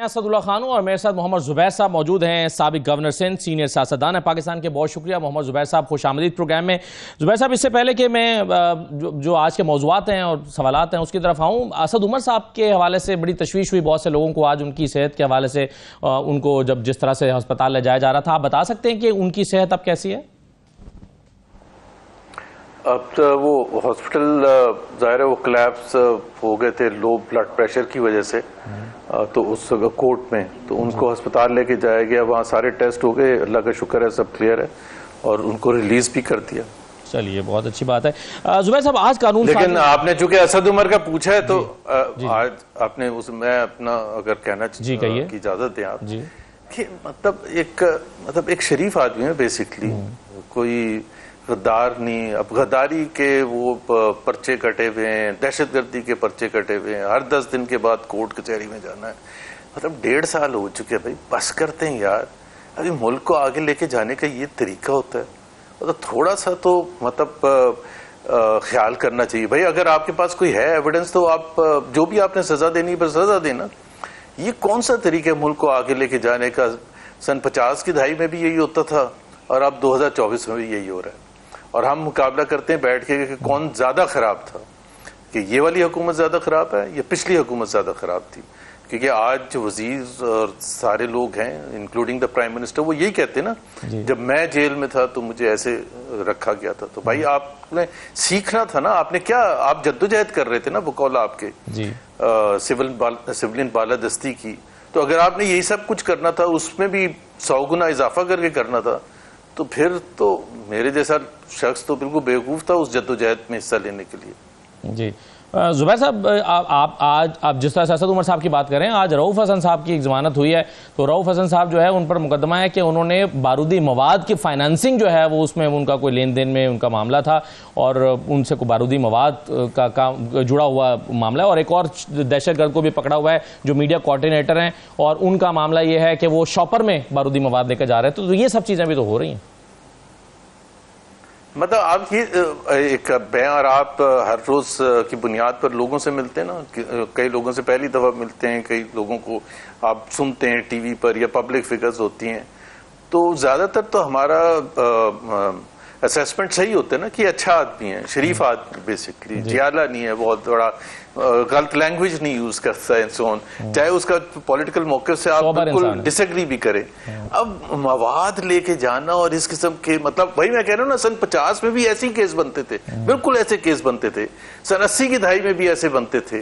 मैं असदुल्ला खान हूं और मेरे साथ मोहम्मद जुबैर साहब मौजूद हैं, साबिक गवर्नर सिंध, सीनियर सियासतदान है पाकिस्तान के। बहुत शुक्रिया मोहम्मद जुबैर साहब, खुश आमदीद प्रोग्राम में। जुबैर साहब, इससे पहले कि मैं जो आज के मौजूआत हैं और सवालात हैं उसकी तरफ आऊँ, असद उमर साहब के हवाले से बड़ी तशवीश हुई बहुत से लोगों को आज उनकी सेहत के हवाले से। उनको जब जिस तरह से अस्पताल ले जाया जा रहा था, आप बता सकते हैं कि उनकी सेहत अब कैसी है? अब तो वो हॉस्पिटल ज़ाहिर है वो कोलैप्स हो गए थे लो ब्लड प्रेशर की वजह से, तो उस कोर्ट में तो उनको अस्पताल लेके जाया गया, वहाँ सारे टेस्ट हो गए, अल्लाह का शुक्र है सब क्लियर है और उनको रिलीज भी कर दिया। चलिए, बहुत अच्छी बात है। जुबैर साहब, आज कानून, लेकिन आपने चूंकि असद उमर का पूछा है तो आज आपने मैं अपना अगर कहना की इजाजत दें आप कि मतलब एक शरीफ आदमी है बेसिकली, कोई गद्दार नहीं। अब गद्दारी के वो पर्चे कटे हुए हैं, दहशतगर्दी के पर्चे कटे हुए हैं, हर 10 दिन के बाद कोर्ट कचहरी में जाना है। मतलब 1.5 साल हो चुके हैं भाई, बस करते हैं यार। अभी मुल्क को आगे लेके जाने का ये तरीका होता है, मतलब थोड़ा सा तो मतलब ख्याल करना चाहिए भाई। अगर आपके पास कोई है एविडेंस तो आप जो भी आपने सजा देनी है सजा देना। ये कौन सा तरीका है मुल्क को आगे लेके जाने का? सन 50 की दहाई में भी यही होता था और अब 2024 में भी यही हो रहा है। और हम मुकाबला करते हैं बैठ के कि कौन ज्यादा खराब था, कि ये वाली हुकूमत ज्यादा खराब है या पिछली हुकूमत ज्यादा खराब थी। क्योंकि आज जो वजीर और सारे लोग हैं इंक्लूडिंग द प्राइम मिनिस्टर वो यही कहते हैं ना, जब मैं जेल में था तो मुझे ऐसे रखा गया था। तो भाई आपने सीखना था ना, आपने क्या, आप जद्दोजहद कर रहे थे ना बकौल आपके सिविलियन बालादस्ती की। तो अगर आपने यही सब कुछ करना था, उसमें भी 100 गुना इजाफा करके करना था, तो फिर तो मेरे जैसा शख्स तो बिल्कुल बेवकूफ था उस जद्दोजहद में हिस्सा लेने के लिए। जी जुबैर साहब, आप जिस तरह से असद उमर साहब की बात करें, आज रऊफ हसन साहब की जमानत हुई है। तो रऊफ हसन साहब जो है उन पर मुकदमा है कि उन्होंने बारूदी मवाद की फाइनेंसिंग जो है वो उसमें उनका कोई लेन देन में उनका मामला था और उनसे कोई बारूदी मवाद का जुड़ा हुआ मामला है। और एक और दहशतगर्द को भी पकड़ा हुआ है जो मीडिया कोऑर्डिनेटर हैं, और उनका मामला ये है कि वो शॉपर में बारूदी मवाद लेकर जा रहे हैं। तो ये सब चीज़ें भी तो हो रही हैं। मतलब आप ये एक बयान, और आप हर रोज की बुनियाद पर लोगों से मिलते हैं ना, कई लोगों से पहली दफा मिलते हैं, कई लोगों को आप सुनते हैं टीवी पर या पब्लिक फिगर्स होती हैं, तो ज्यादातर तो हमारा असेसमेंट सही होता है ना कि अच्छा आदमी है, शरीफ आदमी बेसिकली, जियाला नहीं है, बहुत बड़ा गलत लैंग्वेज नहीं यूज करता है, सो ऑन, चाहे उसका पॉलिटिकल मौके से आप बिल्कुल डिसएग्री भी करें। अब मवाद लेके जाना और इस किस्म के, मतलब वही मैं कह रहा हूँ ना, सन 50 में भी ऐसे ही केस बनते थे, बिल्कुल ऐसे केस बनते थे, सन 80 की दहाई में भी ऐसे बनते थे,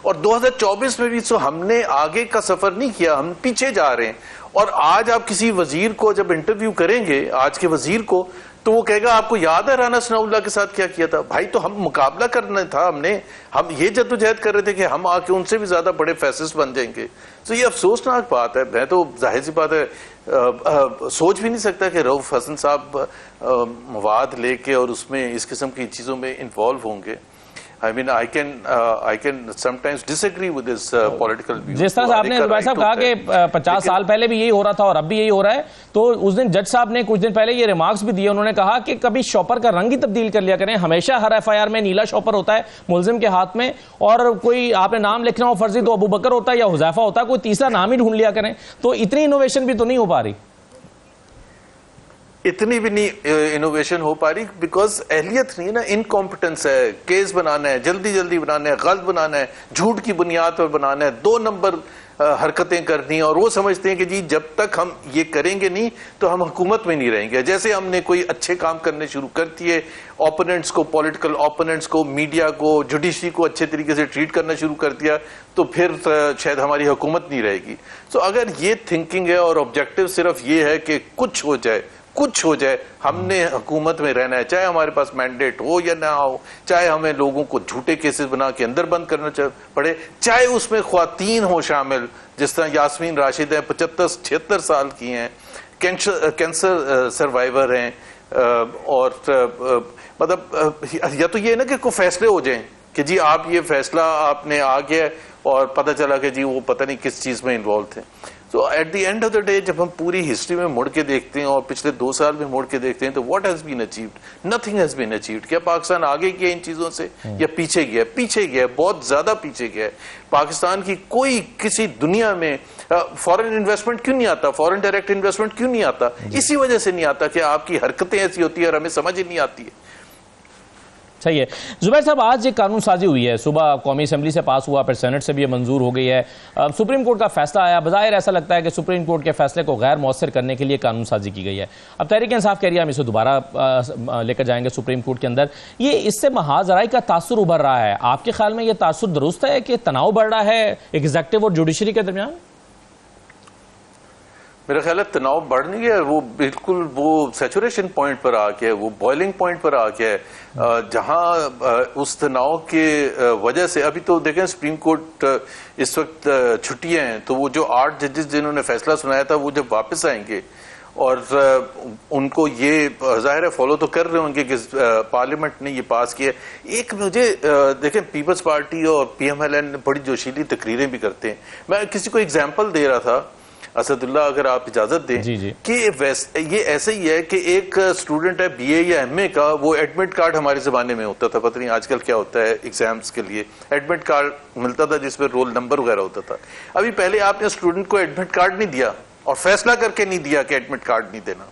और 2024 में भी। सो हमने आगे का सफर नहीं किया, हम पीछे जा रहे हैं। और आज आप किसी वजीर को जब इंटरव्यू करेंगे, आज के वजीर को, तो वो कहेगा आपको याद है राना सनाउल्लाह के साथ क्या किया था? भाई तो हम मुकाबला करना था, हम ये जद्दोजहद कर रहे थे कि हम आके उनसे भी ज्यादा बड़े फैसिस्ट बन जाएंगे। तो ये अफसोसनाक बात है। मैं तो जाहिर सी बात है सोच भी नहीं सकता कि रऊफ हसन साहब मवाद लेके और उसमें इस किस्म की चीजों में इन्वॉल्व होंगे। I mean, I can sometimes disagree with his political views. जिस तरह से आपने जुबैर साहब कहा कि 50 साल पहले भी यही हो रहा था और अब भी यही हो रहा है, तो उस दिन जज साहब ने कुछ दिन पहले ये रिमार्क्स भी दिए। उन्होंने कहा कि कभी शॉपर का रंग ही तब्दील कर लिया करें, हमेशा हर FIR में नीला शॉपर होता है मुलजिम के हाथ में, और कोई आपने नाम लिखना हो फर्जी तो अबू बकर होता है या हुज़ैफा होता है, कोई तीसरा नाम ही ढूंढ लिया करें। तो इतनी इनोवेशन भी तो नहीं हो पा रही, इतनी भी नहीं इनोवेशन हो पा रही, बिकॉज अहलियत नहीं ना, इनकॉम्पिटेंस है। केस बनाना है, जल्दी जल्दी बनाना है, गलत बनाना है, झूठ की बुनियाद पर बनाना है, 2 नंबर हरकतें करनी है, और वो समझते हैं कि जी जब तक हम ये करेंगे नहीं तो हम हुकूमत में नहीं रहेंगे। जैसे हमने कोई अच्छे काम करने शुरू कर दिए, ओपोनेंट्स को, पॉलिटिकल ओपोनेंट्स को, मीडिया को, जुडिशरी को अच्छे तरीके से ट्रीट करना शुरू कर दिया, तो फिर शायद हमारी हुकूमत नहीं रहेगी। तो अगर ये थिंकिंग है और ऑब्जेक्टिव सिर्फ ये है कि कुछ हो जाए, कुछ हो जाए, हमने हुकूमत में रहना है, चाहे हमारे पास मैंडेट हो या ना हो, चाहे हमें लोगों को झूठे केसेस बना के अंदर बंद करना पड़े, चाहे उसमें ख्वातीन हो शामिल, जिस तरह यास्मीन राशिद हैं, 75-76 साल की हैं, कैंसर सर्वाइवर हैं, और मतलब या तो ये ना कि कोई फैसले हो जाएं कि जी आप ये फैसला आपने आ गया और पता चला कि जी वो पता नहीं किस चीज में इन्वॉल्व थे। तो at the end of the day जब हम पूरी हिस्ट्री में मुड़ के देखते हैं और पिछले 2 साल में मुड़ के देखते हैं तो what has been achieved? Nothing has been achieved. क्या पाकिस्तान आगे गया इन चीजों से या पीछे गया? पीछे गया, बहुत ज्यादा पीछे गया है। पाकिस्तान की कोई किसी दुनिया में फॉरेन इन्वेस्टमेंट क्यों नहीं आता? फॉरेन डायरेक्ट इन्वेस्टमेंट क्यों नहीं आता? इसी वजह से नहीं आता कि आपकी हरकतें ऐसी होती है और हमें समझ ही नहीं आती है। सही है। जुबैर साहब, आज एक कानून साजी हुई है, सुबह कौमी असेंबली से पास हुआ, फिर सेनेट से भी ये मंजूर हो गई है। सुप्रीम कोर्ट का फैसला आया, बज़ाहिर ऐसा लगता है कि सुप्रीम कोर्ट के फैसले को गैर मौसर करने के लिए कानून साजी की गई है। अब तहरीक इंसाफ कह रही है हम इसे दोबारा लेकर जाएंगे सुप्रीम कोर्ट के अंदर। ये इससे महाजराई का तासुर उभर रहा है, आपके ख्याल में ये तासुर दुरुस्त है कि तनाव बढ़ रहा है एग्जीक्यूटिव और जुडिशरी के दरमियान? मेरा ख्याल है तनाव बढ़ नहीं गया, वो बिल्कुल वो सैचुरेशन पॉइंट पर आ गया है, वो बॉइलिंग पॉइंट पर आ गया है, जहां उस तनाव के वजह से अभी तो देखें सुप्रीम कोर्ट इस वक्त छुट्टियां हैं, तो वो जो 8 जजेस जिन्होंने फैसला सुनाया था वो जब वापस आएंगे और उनको ये जाहिर है फॉलो तो कर रहे होंगे कि पार्लियामेंट ने ये पास किया। एक मुझे देखें पीपल्स पार्टी और PMLN बड़ी जोशीली तकरीरें भी करते हैं। मैं किसी को एग्जाम्पल दे रहा था, असदुल्ला अगर आप इजाजत दें, कि ये ऐसे ही है कि एक स्टूडेंट है BA या MA का, वो एडमिट कार्ड हमारे जमाने में होता था, पता नहीं आजकल क्या होता है, एग्जाम्स के लिए एडमिट कार्ड मिलता था जिसमें रोल नंबर वगैरह होता था। अभी पहले आपने स्टूडेंट को एडमिट कार्ड नहीं दिया और फैसला करके नहीं दिया कि एडमिट कार्ड नहीं देना,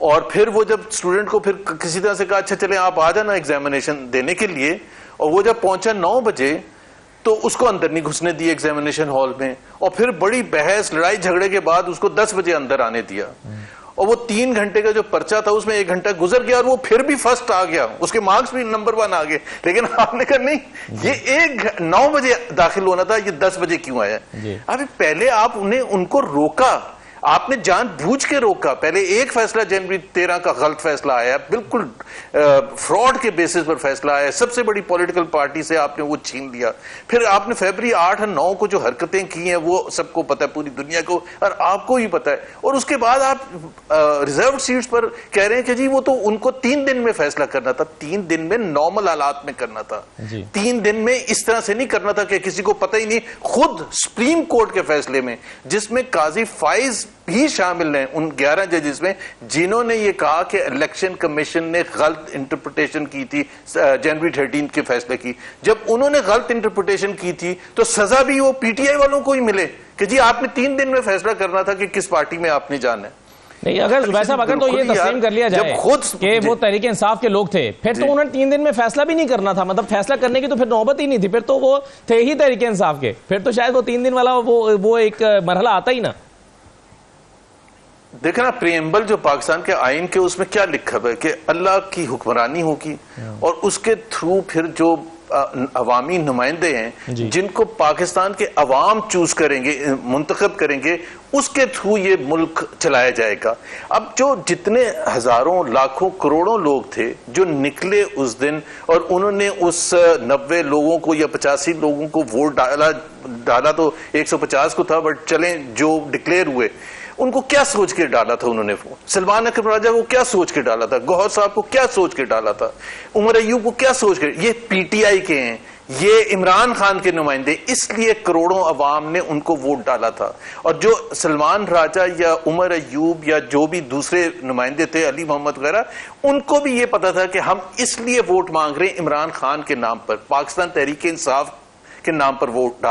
और फिर वो जब स्टूडेंट को फिर किसी तरह से कहा अच्छा चले आप आ जाना एग्जामिनेशन देने के लिए, और वो जब पहुंचा 9 बजे तो उसको अंदर नहीं घुसने दिए एग्जामिनेशन हॉल में, और फिर बड़ी बहस लड़ाई झगड़े के बाद उसको 10 बजे अंदर आने दिया, और वो 3 घंटे का जो पर्चा था उसमें 1 घंटा गुजर गया और वो फिर भी फर्स्ट आ गया, उसके मार्क्स भी नंबर 1 आ गए। लेकिन आपने कहा नहीं, ये 9 बजे दाखिल होना था, ये 10 बजे क्यों आया? अभी पहले आप उनको रोका, आपने जानबूझ के रोका। पहले एक फैसला जनवरी 13 का गलत फैसला आया, बिल्कुल फ्रॉड के बेसिस पर फैसला आया, सबसे बड़ी पॉलिटिकल पार्टी से आपने वो छीन लिया। फिर आपने फरवरी 8 और 9 को जो हरकतें की हैं वो सबको पता है, पूरी दुनिया को और आपको ही पता है, और उसके बाद आप रिजर्व सीट्स पर कह रहे हैं कि जी वो तो उनको 3 दिन में फैसला करना था। 3 दिन में नॉर्मल हालात में करना था, 3 दिन में इस तरह से नहीं करना था कि किसी को पता ही नहीं। खुद सुप्रीम कोर्ट के फैसले में जिसमें काजी फाइज भी शामिल हैं उन 11 जजेस में, जिन्होंने ये कहा कि इलेक्शन कमीशन ने गलत इंटरप्रिटेशन की थी जनवरी 13 के फैसले की, जब उन्होंने गलत इंटरप्रिटेशन की थी तो सजा भी वो PTI वालों को ही मिले कि जी आपने 3 दिन में फैसला करना था कि किस पार्टी में आपने जाना है। नहीं, अगर जुबैर साहब अगर तो ये तस्लीम कर लिया जाए कि वो तहरीक इंसाफ के लोग थे, फिर तो उन्होंने 3 दिन में फैसला भी नहीं करना था, मतलब फैसला करने की तो फिर नौबत ही नहीं थी, फिर तो वो थे ही तहरीक इंसाफ के, फिर तो शायद वो 3 दिन वाला वो एक मरहला आता ही ना। देखना प्रियम्बल जो पाकिस्तान के आइन के उसमें क्या लिखा है कि अल्लाह की हुक्मरानी होगी और उसके थ्रू फिर जो अवामी नुमाइंदे हैं जिनको पाकिस्तान के अवाम चूज करेंगे, मुंतखब करेंगे, उसके थ्रू ये मुल्क चलाया जाएगा। अब जो जितने हजारों लाखों करोड़ों लोग थे जो निकले उस दिन और उन्होंने उस 90 लोगों को या 85 लोगों को वोट डाला तो 150 को था, बट चले जो डिक्लेयर हुए उनको क्या सोच के डाला था उन्होंने? सलमान अकरम राजा को क्या सोच के डाला था? गौहर साहब को क्या सोच के डाला था? उमर अयूब को क्या सोच के? ये PTI के हैं, ये इमरान खान के नुमाइंदे, इसलिए करोड़ों अवाम ने उनको वोट डाला था। और जो सलमान राजा या उमर अयूब या जो भी दूसरे नुमाइंदे थे, अली मोहम्मद वगैरह, उनको भी ये पता था कि हम इसलिए वोट मांग रहे हैं इमरान खान के नाम पर, पाकिस्तान तहरीक इंसाफ के नाम पर वोट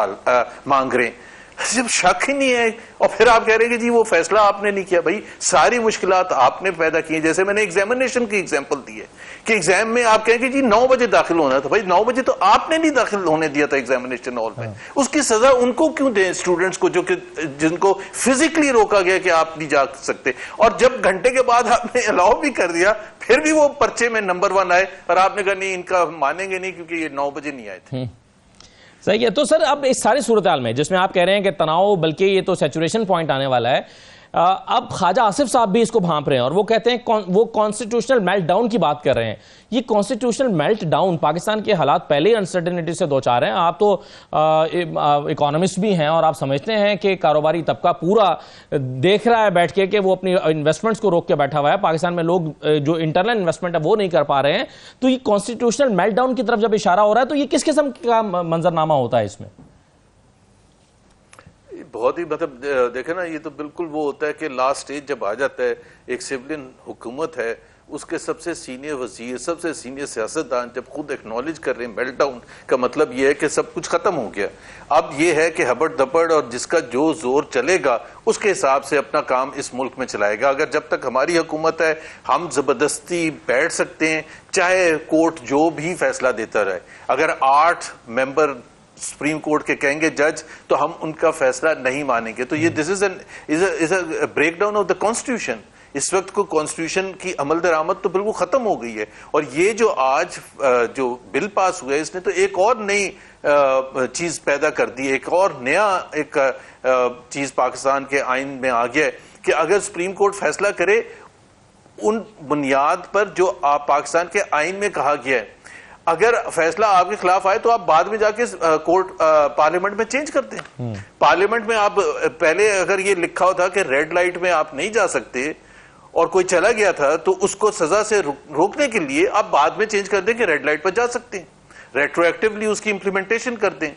मांग रहे हैं। जब शक ही नहीं है और फिर आप कह रहे हैं कि जी वो फैसला आपने नहीं किया। भाई सारी मुश्किलात आपने पैदा की हैं। जैसे मैंने एग्जामिनेशन की एग्जांपल दी है कि एग्जाम में आप कहें कि जी 9 बजे दाखिल होना था, भाई 9 बजे तो आपने नहीं दाखिल होने दिया था एग्जामिनेशन हॉल में। उसकी सजा उनको क्यों दें, स्टूडेंट्स को जो कि जिनको फिजिकली रोका गया कि आप नहीं जा सकते, और जब घंटे के बाद आपने अलाउ भी कर दिया फिर भी वो पर्चे में नंबर 1 आए और आपने कहा नहीं इनका मानेंगे नहीं क्योंकि ये 9 बजे नहीं आए थे। सही है। तो सर अब इस सारी सूरत हाल में जिसमें आप कह रहे हैं कि तनाव, बल्कि ये तो सैचुरेशन पॉइंट आने वाला है, अब ख्वाजा आसिफ साहब भी इसको भांप रहे हैं और वो कहते हैं वो कॉन्स्टिट्यूशनल मेल्ट डाउन की बात कर रहे हैं। ये कॉन्स्टिट्यूशनल मेल्ट डाउन, पाकिस्तान के हालात पहले ही अनसर्टेनिटी से दो चार हैं। आप तो इकोनॉमिस्ट भी हैं और आप समझते हैं कि कारोबारी तबका पूरा देख रहा है बैठ के कि वो अपनी इन्वेस्टमेंट्स को रोक के बैठा हुआ है। पाकिस्तान में लोग जो इंटरनल इन्वेस्टमेंट है वो नहीं कर पा रहे हैं। तो ये कॉन्स्टिट्यूशनल मेल्ट डाउन की तरफ जब इशारा हो रहा है तो ये किस किस्म का मंजरनामा होता है इसमें? बहुत ही मतलब देखे ना, ये तो बिल्कुल वो होता है कि लास्ट स्टेज जब आ जाता है, एक सिविलियन हुकूमत है, उसके सबसे सीनियर वजीर, सबसे सीनियर सियासतदान जब खुद एक्नॉलेज कर रहे हैं मेल्ट डाउन का मतलब ये है कि सब कुछ खत्म हो गया। अब ये है कि हबड़ दबड़ और जिसका जो जोर चलेगा उसके हिसाब से अपना काम इस मुल्क में चलाएगा। अगर जब तक हमारी हुकूमत है हम जबरदस्ती बैठ सकते हैं, चाहे कोर्ट जो भी फैसला देता रहे। अगर 8 मेंबर सुप्रीम कोर्ट के कहेंगे जज तो हम उनका फैसला नहीं मानेंगे। तो ये this is a breakdown of the constitution. इस वक्त को कॉन्स्टिट्यूशन की अमल दरामद तो बिल्कुल खत्म हो गई है। और ये जो आज जो बिल पास हुआ है इसने तो एक और नई चीज पैदा कर दी, एक और नया एक चीज पाकिस्तान के आइन में आ गया है कि अगर सुप्रीम कोर्ट फैसला करे उन बुनियाद पर जो पाकिस्तान के आइन में कहा गया है, अगर फैसला आपके खिलाफ आए तो आप बाद में जाके कोर्ट पार्लियामेंट में चेंज करते हैं। पार्लियामेंट में आप पहले अगर ये लिखा होता कि रेड लाइट में आप नहीं जा सकते और कोई चला गया था तो उसको सजा से रोकने के लिए आप बाद में चेंज कर दें कि रेड लाइट पर जा सकते हैं, रेट्रोएक्टिवली उसकी इंप्लीमेंटेशन कर दें।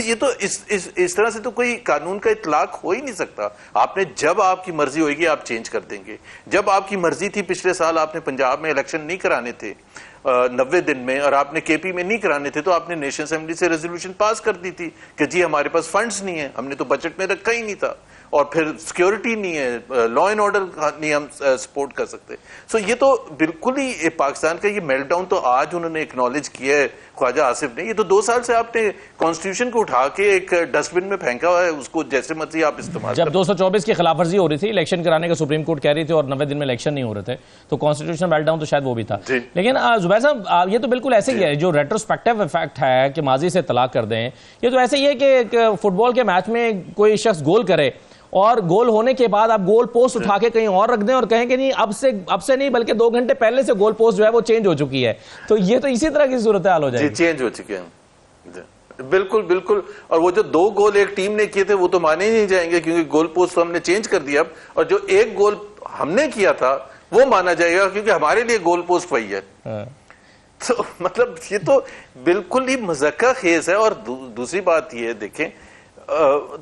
ये तो इस तरह से तो कोई कानून का इतलाक हो ही नहीं सकता। आपने जब आपकी मर्जी होगी आप चेंज कर देंगे। जब आपकी मर्जी थी पिछले साल आपने पंजाब में इलेक्शन नहीं कराने थे 90 दिन में और आपने केपी में नहीं कराने थे तो आपने नेशनल असेंबली से रेजोल्यूशन पास कर दी थी कि जी हमारे पास फंड्स नहीं है, हमने तो बजट में रखा ही नहीं था, और फिर सिक्योरिटी नहीं है, लॉ एंड ऑर्डर नहीं हम सपोर्ट कर सकते। सो ये तो बिल्कुल ही पाकिस्तान का ये मेल्टडाउन तो आज उन्होंने एक्नॉलेज किया है ख्वाजा आसिफ ने। ये तो 2 साल से आपने कॉन्स्टिट्यूशन को उठा के एक डस्टबिन में फेंका हुआ है, उसको जैसे मर्जी आप इस्तेमाल। जब 224 की खिलाफवर्जी हो रही थी, इलेक्शन कराने का सुप्रीम कोर्ट कह रही थी और 90 दिन में इलेक्शन नहीं हो रहे थे, तो कॉन्स्टिट्यूशन मेल्टडाउन तो शायद वो भी था। लेकिन जुबैर साहब ये तो बिल्कुल ऐसे ही है, जो रेट्रोस्पेक्टिव इफेक्ट है कि माजी से तलाक कर दें, ये तो ऐसे ही है कि फुटबॉल के मैच में कोई शख्स गोल करे और गोल होने के बाद आप गोल पोस्ट उठा के कहीं और रख दें और कहें कि नहीं अब से नहीं बल्कि 2 घंटे पहले से गोल पोस्ट जो है वो चेंज हो चुकी है। तो ये तो इसी तरह की सूरत हाल हो जाएगी। चेंज हो चुके हैं, बिल्कुल बिल्कुल। और वो जो 2 गोल एक टीम ने किए थे वो तो माने ही नहीं जाएंगे क्योंकि गोल पोस्ट तो हमने चेंज कर दिया अब, और जो 1 गोल हमने किया था वो माना जाएगा क्योंकि हमारे लिए गोल पोस्ट वही है। तो मतलब ये तो बिल्कुल ही मज़ाक़ खेज है। और दूसरी बात ये देखें,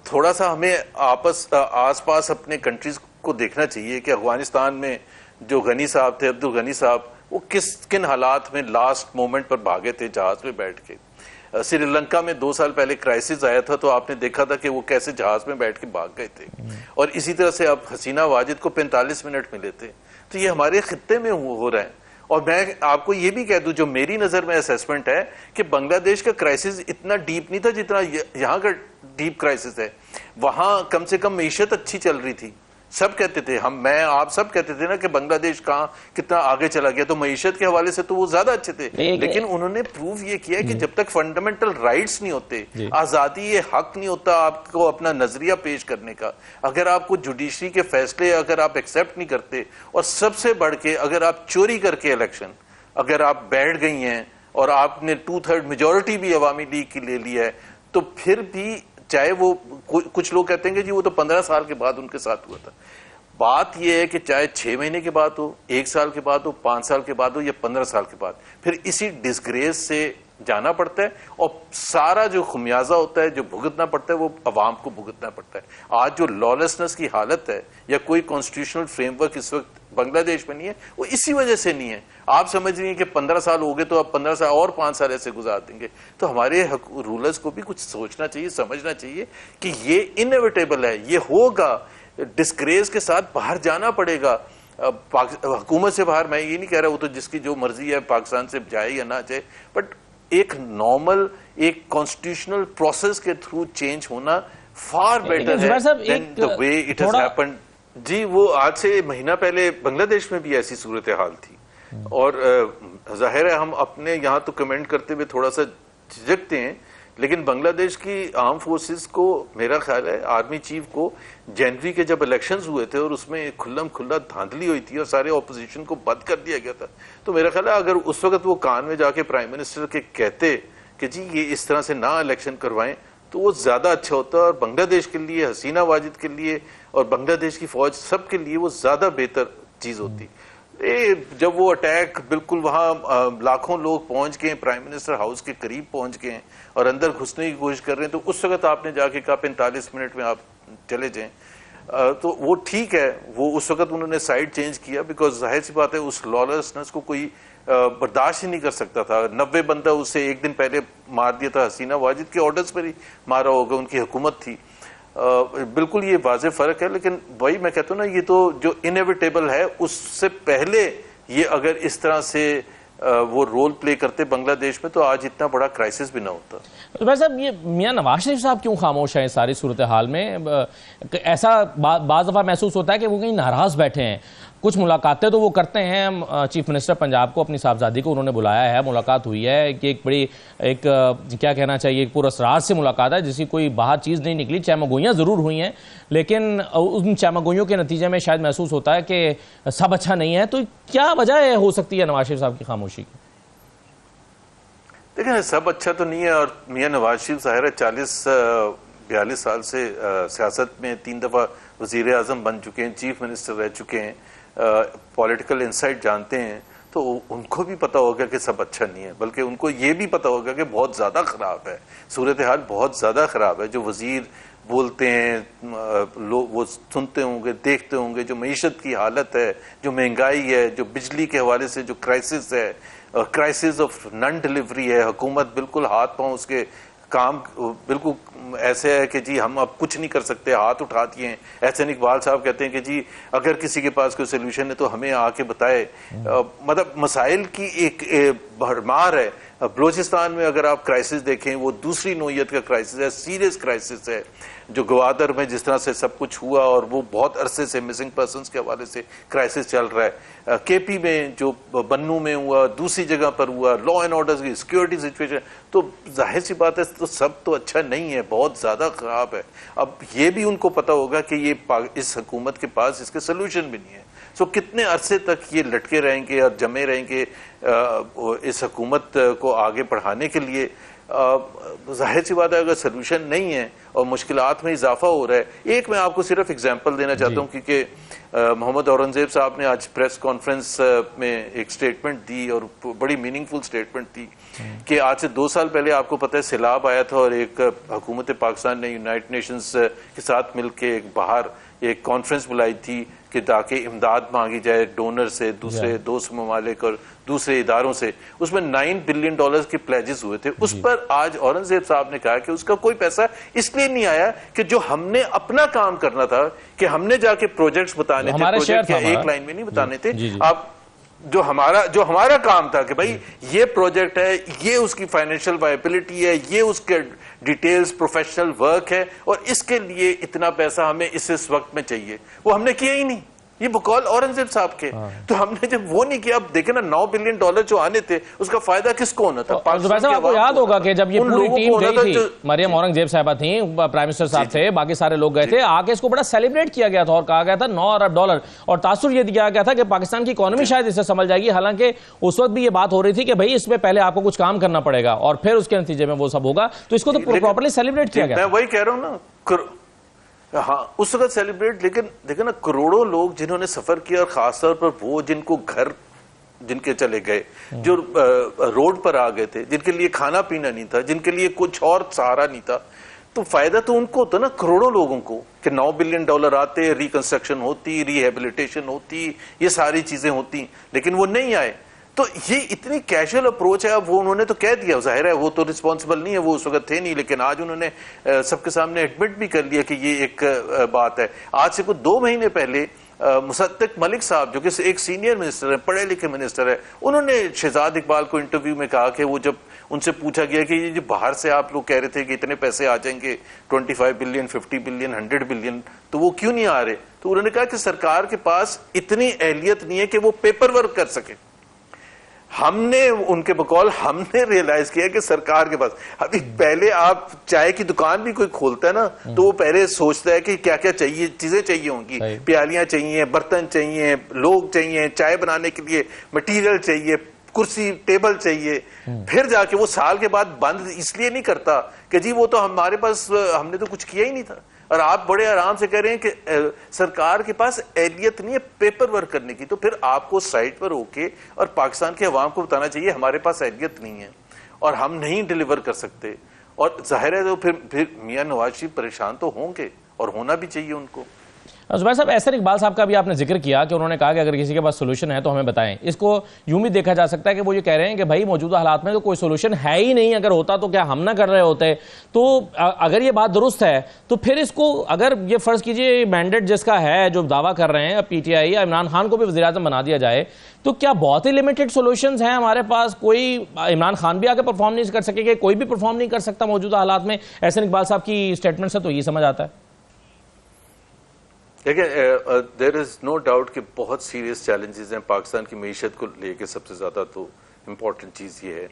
थोड़ा सा हमें आसपास अपने कंट्रीज को देखना चाहिए कि अफगानिस्तान में जो गनी साहब थे, अब्दुल गनी साहब, वो किन हालात में लास्ट मोमेंट पर भागे थे जहाज में बैठ के। श्रीलंका में 2 साल पहले क्राइसिस आया था तो आपने देखा था कि वो कैसे जहाज में बैठ के भाग गए थे। और इसी तरह से अब हसीना वाजिद को 45 मिनट मिले थे। तो ये हमारे खित्ते में हो रहा है। और मैं आपको ये भी कह दूं, जो मेरी नजर में असेसमेंट है कि बांग्लादेश का क्राइसिस इतना डीप नहीं था जितना यहाँ का डीप क्राइसिस है। वहां कम से कम मईशत अच्छी चल रही थी, सब कहते थे, आप सब कहते थे ना कि बांग्लादेश कहाँ कितना आगे चला गया, तो मईशत के हवाले से तो वो ज्यादा अच्छे थे। लेकिन उन्होंने प्रूव ये किया कि जब तक फंडामेंटल राइट्स नहीं होते, आजादी, ये हक नहीं होता आपको अपना नजरिया पेश करने का, अगर आपको जुडिशरी के फैसले अगर आप एक्सेप्ट नहीं करते, और सबसे बढ़ के अगर आप चोरी करके इलेक्शन अगर आप बैठ गई हैं और आपने 2/3 मेजोरिटी भी अवामी लीग की ले ली है, तो फिर भी चाहे वो कुछ लोग कहते हैं कि जी वो तो 15 साल के बाद उनके साथ हुआ था। बात यह है कि चाहे 6 महीने के बाद हो, 1 साल के बाद हो, 5 साल के बाद हो या 15 साल के बाद, फिर इसी डिस्ग्रेस से जाना पड़ता है और सारा जो खुमियाजा होता है, जो भुगतना पड़ता है, वो अवाम को भुगतना पड़ता है। आज जो लॉलेसनेस की हालत है या कोई कॉन्स्टिट्यूशनल फ्रेमवर्क इस वक्त बांग्लादेश में नहीं है, वो इसी वजह से नहीं है। आप समझ रही हैं कि 15 साल हो गए तो अब 15 साल और 5 साल ऐसे गुजार देंगे। तो हमारे रूलर्स को भी कुछ सोचना चाहिए, समझना चाहिए कि ये इनएविटेबल है, ये होगा, डिस्ग्रेस के साथ बाहर जाना पड़ेगा। हुकूमत से बाहर, मैं ये नहीं कह रहा वो तो जिसकी जो मर्जी है पाकिस्तान से जाए या ना जाए, बट एक नॉर्मल एक कॉन्स्टिट्यूशनल प्रोसेस के थ्रू चेंज होना फार बेटर है then the way it has happened. जी, वो आज से महीना पहले बांग्लादेश में भी ऐसी सूरत हाल थी, और जाहिर है हम अपने यहाँ तो कमेंट करते हुए थोड़ा सा झिझकते हैं लेकिन बांग्लादेश की आर्म फोर्सेस को, मेरा ख्याल है आर्मी चीफ को, जनवरी के जब इलेक्शंस हुए थे और उसमें खुल्लम खुल्ला धांधली हुई थी और सारे ऑपोजिशन को बंद कर दिया गया था, तो मेरा ख्याल है अगर उस वक्त वो कान में जाके प्राइम मिनिस्टर के कहते कि जी ये इस तरह से ना इलेक्शन करवाएं, तो वो ज्यादा अच्छा होता है और बांग्लादेश के लिए, हसीना वाजिद के लिए और बांग्लादेश की फौज सब के लिए वो ज्यादा बेहतर चीज होती। जब वो अटैक बिल्कुल वहां लाखों लोग पहुंच गए, प्राइम मिनिस्टर हाउस के करीब पहुंच गए और अंदर घुसने की कोशिश कर रहे हैं, तो उस वक्त आपने जाके कहा 45 मिनट में आप चले जाएं, तो वो ठीक है। वो उस वक्त उन्होंने साइड चेंज किया बिकॉज जाहिर सी बात है उस लॉलेसनेस को कोई बर्दाश्त ही नहीं कर सकता था। 90 बंदा उसे एक दिन पहले मार दिया था, हसीना वाजिद के ऑर्डर्स पर ही मारा होगा, उनकी हुकूमत थी। बिल्कुल ये वाज़ेह फर्क है, लेकिन वही मैं कहता हूँ ना, ये तो जो इनएविटेबल है, उससे पहले ये अगर इस तरह से वो रोल प्ले करते बांग्लादेश में, तो आज इतना बड़ा क्राइसिस भी ना होता। तो भाई साहब, ये मियां नवाज शरीफ साहब क्यों खामोश हैं इस सारी सूरत हाल में? ऐसा बाज़ दफ़ा महसूस होता है कि वो कहीं नाराज बैठे हैं। कुछ मुलाकातें तो वो करते हैं, चीफ मिनिस्टर पंजाब को, अपनी साहबजादी को उन्होंने बुलाया है, मुलाकात हुई है कि एक बड़ी क्या कहना चाहिए, एक पुरअसरार से मुलाकात है जिसकी कोई बाहर चीज़ नहीं निकली। चैमगोइयाँ ज़रूर हुई हैं, लेकिन उन चैमगोइयों के नतीजे में शायद महसूस होता है कि सब अच्छा नहीं है। तो क्या वजह हो सकती है नवाज शरीफ साहब की खामोशी की? देखिए, सब अच्छा तो नहीं है और मियाँ नवाज शरीफ ज़ाहिर है 40-42 साल से सियासत में 3 दफ़ा वज़ीर आज़म बन चुके हैं, चीफ मिनिस्टर रह चुके हैं, पॉलिटिकल इंसाइट जानते हैं, तो उनको भी पता होगा कि सब अच्छा नहीं है, बल्कि उनको ये भी पता होगा कि बहुत ज़्यादा ख़राब है, सूरत हाल बहुत ज़्यादा ख़राब है। जो वज़ीर बोलते हैं लोग वो सुनते होंगे, देखते होंगे, जो मईशत की हालत है, जो महंगाई है, जो बिजली के हवाले से जो क्राइसिस है, क्राइसिस ऑफ नन डिलीवरी है, हुकूमत बिल्कुल हाथ पांव उसके काम बिल्कुल ऐसे है कि जी हम अब कुछ नहीं कर सकते, हाथ उठा दिए हैं। एहसन इकबाल साहब कहते हैं कि जी अगर किसी के पास कोई सोल्यूशन है तो हमें आके बताए। मतलब मसाइल की एक भरमार है। बलोचिस्तान में अगर आप क्राइसिस देखें, वो दूसरी नोयत का क्राइसिस है, सीरियस क्राइसिस है। जो गवादर में जिस तरह से सब कुछ हुआ और वो बहुत अरसे से मिसिंग पर्सन्स के हवाले से क्राइसिस चल रहा है। केपी में जो बन्नू में हुआ, दूसरी जगह पर हुआ, लॉ एंड ऑर्डर की सिक्योरिटी सिचुएशन, तो जाहिर सी बात है तो सब तो अच्छा नहीं है, बहुत ज्यादा खराब है। अब ये भी उनको पता होगा कि ये इस हुकूमत के पास इसके सोल्यूशन भी नहीं है। सो कितने अरसे तक ये लटके रहेंगे और जमे रहेंगे इस हुकूमत को आगे बढ़ाने के लिए? जाहिर सी बात है अगर सोल्यूशन नहीं है और मुश्किलात में इजाफा हो रहा है। एक मैं आपको सिर्फ एग्जांपल देना चाहता हूँ, क्योंकि मोहम्मद औरंगजेब साहब ने आज प्रेस कॉन्फ्रेंस में एक स्टेटमेंट दी और बड़ी मीनिंगफुल स्टेटमेंट दी कि आज से 2 साल पहले आपको पता है सैलाब आया था और एक हुकूमत पाकिस्तान ने यूनाइटेड नेशंस के साथ मिलकर एक बाहर एक कॉन्फ्रेंस बुलाई थी कि ताकि इमदाद मांगी जाए डोनर से, दूसरे दोस्त ममालिक और दूसरे इदारों से। उसमें $9 बिलियन के प्लेजेस हुए थे। उस पर आज औरंगजेब साहब ने कहा कि उसका कोई पैसा इसलिए नहीं आया कि जो हमने अपना काम करना था, कि हमने जाके प्रोजेक्ट्स बताने थे, प्रोजेक्ट या एक लाइन में नहीं बताने थे। आप जो हमारा काम था कि भाई ये प्रोजेक्ट है, ये उसकी फाइनेंशियल वायबिलिटी है, ये उसके डिटेल्स प्रोफेशनल वर्क है और इसके लिए इतना पैसा हमें इस वक्त में चाहिए, वो हमने किया ही नहीं। ये बकौल औरंगजेब साहब के। तो हमने जब वो नहीं किया, अब देखे ना $9 बिलियन जो आने थे उसका फायदा किसको होना था? आपको याद होगा कि जब ये पूरी टीम गई थी, मरियम औरंगजेब साहबा थी, प्राइम मिनिस्टर साहब थे, बाकी सारे लोग गए थे, आके इसको बड़ा सेलिब्रेट किया गया था और कहा गया था $9 अरब और तासुर ये दिया गया था कि पाकिस्तान की इकोनॉमी शायद इससे संभल जाएगी। हालांकि उस वक्त भी ये बात हो रही थी कि भाई इसमें पहले आपको कुछ काम करना पड़ेगा और फिर उसके नतीजे में वो सब होगा। तो इसको तो प्रॉपर्ली सेलिब्रेट किया गया। मैं वही कह रहा हूँ ना, हाँ उस वक्त सेलिब्रेट, लेकिन देखो ना करोड़ों लोग जिन्होंने सफर किया और खासतौर पर वो जिनको घर जिनके चले गए, जो रोड पर आ गए थे, जिनके लिए खाना पीना नहीं था, जिनके लिए कुछ और सहारा नहीं था, तो फायदा तो उनको होता ना, करोड़ों लोगों को, कि $9 बिलियन आते, रिकंस्ट्रक्शन होती, रिहेबिलिटेशन होती, ये सारी चीजें होती, लेकिन वो नहीं आए। तो ये इतनी कैजुअल अप्रोच है। अब वो उन्होंने तो कह दिया, जाहिर है वो तो रिस्पॉन्सिबल नहीं है, वो उस वक्त थे नहीं, लेकिन आज उन्होंने सबके सामने एडमिट भी कर लिया कि ये एक बात है। आज से कुछ 2 महीने पहले मुसद्दिक मलिक साहब जो कि एक सीनियर मिनिस्टर है, पढ़े लिखे मिनिस्टर है, उन्होंने शहजाद इकबाल को इंटरव्यू में कहा कि वो जब उनसे पूछा गया कि ये जो बाहर से आप लोग कह रहे थे कि इतने पैसे आ जाएंगे, 25 बिलियन, 50 बिलियन, 100 बिलियन, तो वो क्यों नहीं आ रहे? तो उन्होंने कहा कि सरकार के पास इतनी अहलियत नहीं है कि वो पेपर वर्क कर सके। हमने उनके बकौल हमने रियलाइज किया कि सरकार के पास अभी पहले आप चाय की दुकान भी कोई खोलता है ना तो वो पहले सोचता है कि क्या क्या चाहिए, चीजें चाहिए होंगी, प्यालियां चाहिए, बर्तन चाहिए, लोग चाहिए, चाय बनाने के लिए मटेरियल चाहिए, कुर्सी टेबल चाहिए, फिर जाके वो साल के बाद बंद इसलिए नहीं करता कि जी वो तो हमारे पास हमने तो कुछ किया ही नहीं था। और आप बड़े आराम से कह रहे हैं कि सरकार के पास एहलियत नहीं है पेपर वर्क करने की, तो फिर आपको साइट पर होके और पाकिस्तान के अवाम को बताना चाहिए हमारे पास एहलियत नहीं है और हम नहीं डिलीवर कर सकते। और जाहिर है तो फिर मियां नवाज शरीफ परेशान तो होंगे और होना भी चाहिए उनको। जुबैर साहब, एहसन इकबाल साहब का भी आपने जिक्र किया कि उन्होंने कहा कि अगर किसी के पास सोल्यूशन है तो हमें बताएं। इसको यूं भी देखा जा सकता है कि वो ये कह रहे हैं कि भाई मौजूदा हालात में तो कोई सोल्यूशन है ही नहीं, अगर होता तो क्या हम ना कर रहे होते। तो अगर ये बात दुरुस्त है तो फिर इसको अगर ये फर्ज कीजिए मैंडेट जिसका है, जो दावा कर रहे हैं PTI या इमरान खान को भी वज़ीर-ए-आज़म बना दिया जाए, तो क्या बहुत ही लिमिटेड सोल्यूशंस हैं हमारे पास? कोई इमरान खान भी आके परफॉर्म नहीं कर सकेगा, कोई भी परफॉर्म नहीं कर सकता मौजूदा हालात में? एहसन इकबाल साहब की स्टेटमेंट से तो ये समझ आता है। देखिए, देयर इज नो डाउट कि बहुत सीरियस चैलेंजेस हैं पाकिस्तान की मीशत को लेके। सबसे ज़्यादा तो इम्पॉर्टेंट चीज़ ये है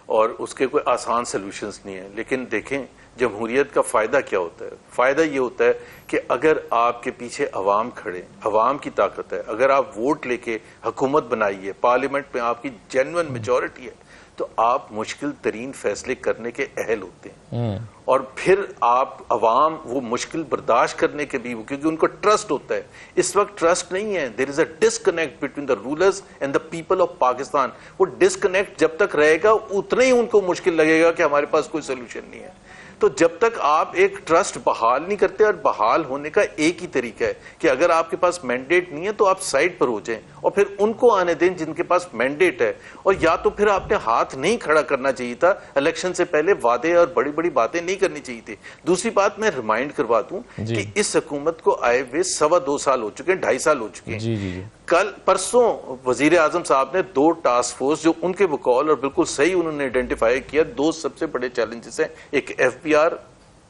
और उसके कोई आसान सॉल्यूशंस नहीं है। लेकिन देखें जमहूरियत का फ़ायदा क्या होता है। फ़ायदा ये होता है कि अगर आपके पीछे अवाम खड़े, अवाम की ताकत है, अगर आप वोट लेके हुकूमत बनाइए, पार्लियामेंट में आपकी जेन्युइन मेजॉरिटी है, तो आप मुश्किल तरीन फैसले करने के अहल होते हैं। और फिर आप अवाम वो मुश्किल बर्दाश्त करने के भी, क्योंकि उनको ट्रस्ट होता है। इस वक्त ट्रस्ट नहीं है, there is a disconnect between the rulers and the people of Pakistan. वो डिस्कनेक्ट जब तक रहेगा उतना ही उनको मुश्किल लगेगा कि हमारे पास कोई सोल्यूशन नहीं है। तो जब तक आप एक ट्रस्ट बहाल नहीं करते, और बहाल होने का एक ही तरीका है कि अगर आपके पास मैंडेट नहीं है तो आप साइड पर हो जाएं और फिर उनको आने दें जिनके पास मैंडेट है। और या तो फिर आपने हाथ नहीं खड़ा करना चाहिए था, इलेक्शन से पहले वादे और बड़ी बड़ी बातें नहीं करनी चाहिए थी। दूसरी बात मैं रिमाइंड करवा दूं कि इस हुकूमत को आए हुए 2.25 साल हो चुके हैं, 2.5 साल हो चुके हैं। कल परसों वजीर आजम साहब ने 2 टास्क फोर्स, जो उनके बकौल और बिल्कुल सही उन्होंने आइडेंटिफाई किया, 2 सबसे बड़े चैलेंजेस हैं, एक FBR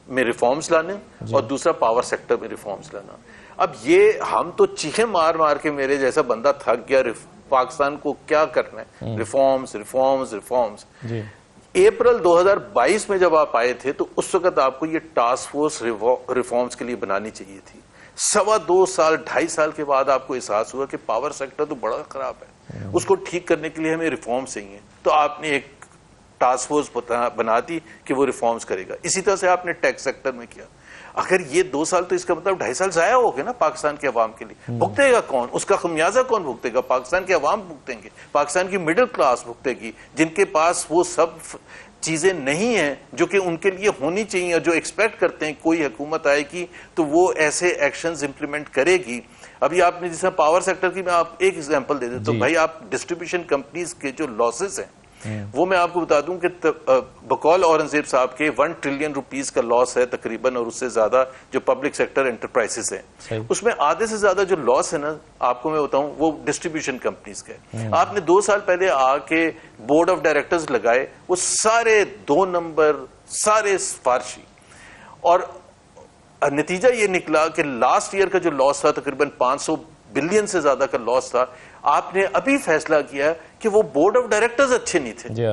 में रिफॉर्म्स लाने और दूसरा पावर सेक्टर में रिफॉर्म्स लाना। अब ये हम तो चीखें मार मार के मेरे जैसा बंदा थक गया, पाकिस्तान को क्या करना है, रिफॉर्म्स रिफॉर्म्स रिफॉर्म्स। अप्रैल 2022 में जब आप आए थे तो उस वक्त आपको ये टास्क फोर्स रिफॉर्म्स के लिए बनानी चाहिए थी। 2.25 साल 2.5 साल के बाद आपको एहसास हुआ कि पावर सेक्टर तो बड़ा खराब है, उसको ठीक करने के लिए हमें रिफॉर्म्स चाहिए। तो आपने एक टास्क फोर्स बना दी कि वो रिफॉर्म्स करेगा। इसी तरह से आपने टैक्स सेक्टर में किया। अगर ये 2 साल, तो इसका मतलब 2.5 साल जाया हो गया ना पाकिस्तान के अवाम के लिए। भुगतेगा कौन? उसका खमियाजा कौन भुगतेगा? पाकिस्तान के अवाम भुगतेंगे, पाकिस्तान की मिडिल क्लास भुगतेगी, जिनके पास वो सब चीजें नहीं हैं जो कि उनके लिए होनी चाहिए, और जो एक्सपेक्ट करते हैं कोई हुकूमत आएगी तो वो ऐसे एक्शंस इंप्लीमेंट करेगी। अभी आपने जैसे पावर सेक्टर की मैं आप एक एग्जांपल दे दें तो भाई, आप डिस्ट्रीब्यूशन कंपनीज के जो लॉसेस हैं वो मैं आपको बता दूं कि बकौल औरंगजेब साहब के 1 ट्रिलियन रुपीस का लॉस है तकरीबन, और उससे ज्यादा जो पब्लिक सेक्टर एंटरप्राइजेस हैं, उसमें आधे से ज्यादा जो लॉस है ना, आपको मैं बताऊं, वो डिस्ट्रीब्यूशन कंपनीज का है। आपने 2 साल पहले आके बोर्ड ऑफ डायरेक्टर्स लगाए, वो सारे 2 नंबर, सारे सिफारशी, और नतीजा ये निकला कि लास्ट ईयर का जो लॉस था तकरीबन 500 बिलियन से ज्यादा का लॉस था। आपने अभी फैसला किया कि वो बोर्ड ऑफ डायरेक्टर्स अच्छे नहीं थे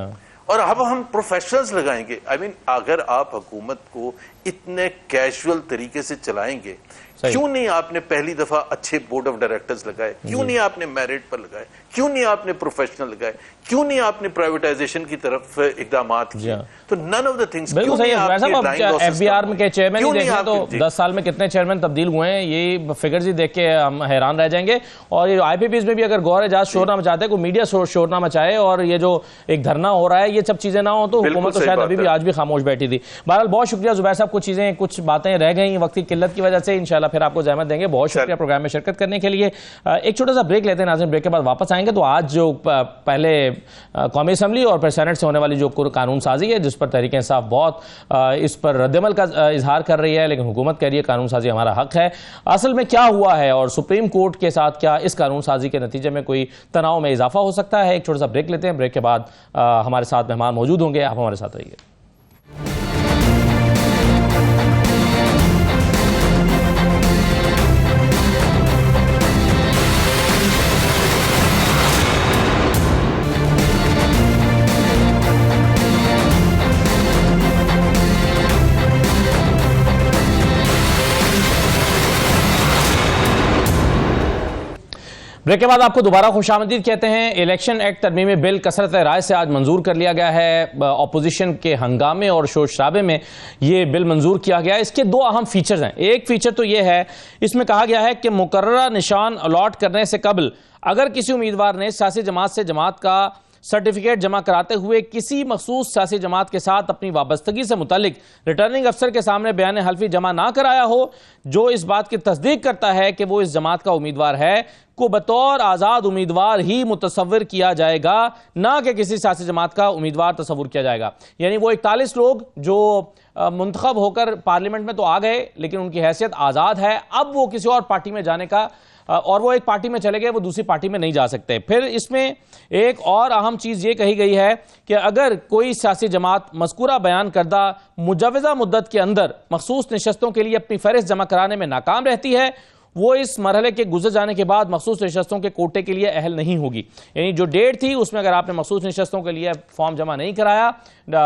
और अब हम प्रोफेशनल्स लगाएंगे। आई मीन, अगर आप हुकूमत को इतने कैजुअल तरीके से चलाएंगे, क्यों नहीं आपने पहली दफा अच्छे बोर्ड ऑफ डायरेक्टर्स लगाए? क्यों नहीं आपने मेरिट पर लगाए? क्यों नहीं आपने प्रोफेशनल लगाए? क्यों नहीं आपने प्राइवेटाइजेशन की तरफ इकदाम किए? तो नन ऑफ द थिंग्स। बिल्कुल सही है। FBR में के चेयरमैन ही देखें तो 10 साल में कितने चेयरमैन तब्दील हुए हैं, ये फिगर्स ही देख के हम हैरान रह जाएंगे। और ये IPPs में भी अगर गौर एजाज शोर ना मचाते हैं, कोई मीडिया शोर ना मचाए, और ये जो एक धरना हो रहा है, ये सब चीजें ना हो तो हुकूमत तो शायद अभी भी आज भी खामोश बैठी थी। बहरहाल बहुत शुक्रिया जुबैर साहब, कुछ बातें रह गई वक्त की किल्लत की वजह से, इंशाल्लाह फिर आपको ज़हमत देंगे। बहुत शुक्रिया प्रोग्राम में शिरकत करने के लिए। एक छोटा सा ब्रेक लेते हैं नाज़रीन, ब्रेक के बाद वापस आएंगे। तो आज जो पहले कौमी असम्बली और फिर सेनेट से होने वाली जो कानून साजी है, जिस पर तहरीक इंसाफ बहुत इस पर रद्दमल का इजहार कर रही है, लेकिन हुकूमत कह रही है कानून साजी हमारा हक है। असल में क्या हुआ है और सुप्रीम कोर्ट के साथ क्या इस कानून साजी के नतीजे में कोई तनाव में इजाफा हो सकता है? एक छोटा सा ब्रेक लेते हैं, ब्रेक के बाद हमारे साथ मेहमान मौजूद होंगे, आप हमारे साथ रहिए। ब्रेक के बाद आपको दोबारा खुशामदीद कहते हैं। इलेक्शन एक्ट तरमीमी बिल कसरत राय से आज मंजूर कर लिया गया है। ऑपोजिशन के हंगामे और शोर शराबे में ये बिल मंजूर किया गया है। इसके दो अहम फीचर्स हैं। एक फीचर तो ये है, इसमें कहा गया है कि मुकर्ररा निशान अलॉट करने से कबल अगर किसी उम्मीदवार ने सियासी जमात से जमात का सर्टिफिकेट जमा कराते हुए किसी मखसूस सियासी जमात के साथ अपनी वाबस्तगी से मुतालिक रिटर्निंग अफसर के सामने बयान हल्फी जमा ना कराया हो, जो इस बात की तस्दीक करता है कि वो इस जमात का उम्मीदवार है, को बतौर आज़ाद उम्मीदवार ही मुतसव्विर किया जाएगा, ना कि किसी सियासी जमात का उम्मीदवार तस्वुर किया जाएगा। यानी वो 41 लोग जो मुंतखब होकर पार्लियामेंट में तो आ गए, लेकिन उनकी हैसियत आज़ाद है। अब वो किसी और पार्टी में जाने का, और वो एक पार्टी में चले गए, वो दूसरी पार्टी में नहीं जा सकते। फिर इसमें एक और अहम चीज़ ये कही गई है कि अगर कोई सियासी जमात मज़कूरा बयान करदा मुजव्वज़ा मुद्दत के अंदर मखसूस नशस्तों के लिए अपनी फहरिस्त जमा कराने में नाकाम रहती है, वो इस मरहले के गुजर जाने के बाद मखसूस नशस्तों के कोटे के लिए अहल नहीं होगी। यानी जो डेट थी उसमें अगर आपने मखसूस नशस्तों के लिए फॉर्म जमा नहीं कराया,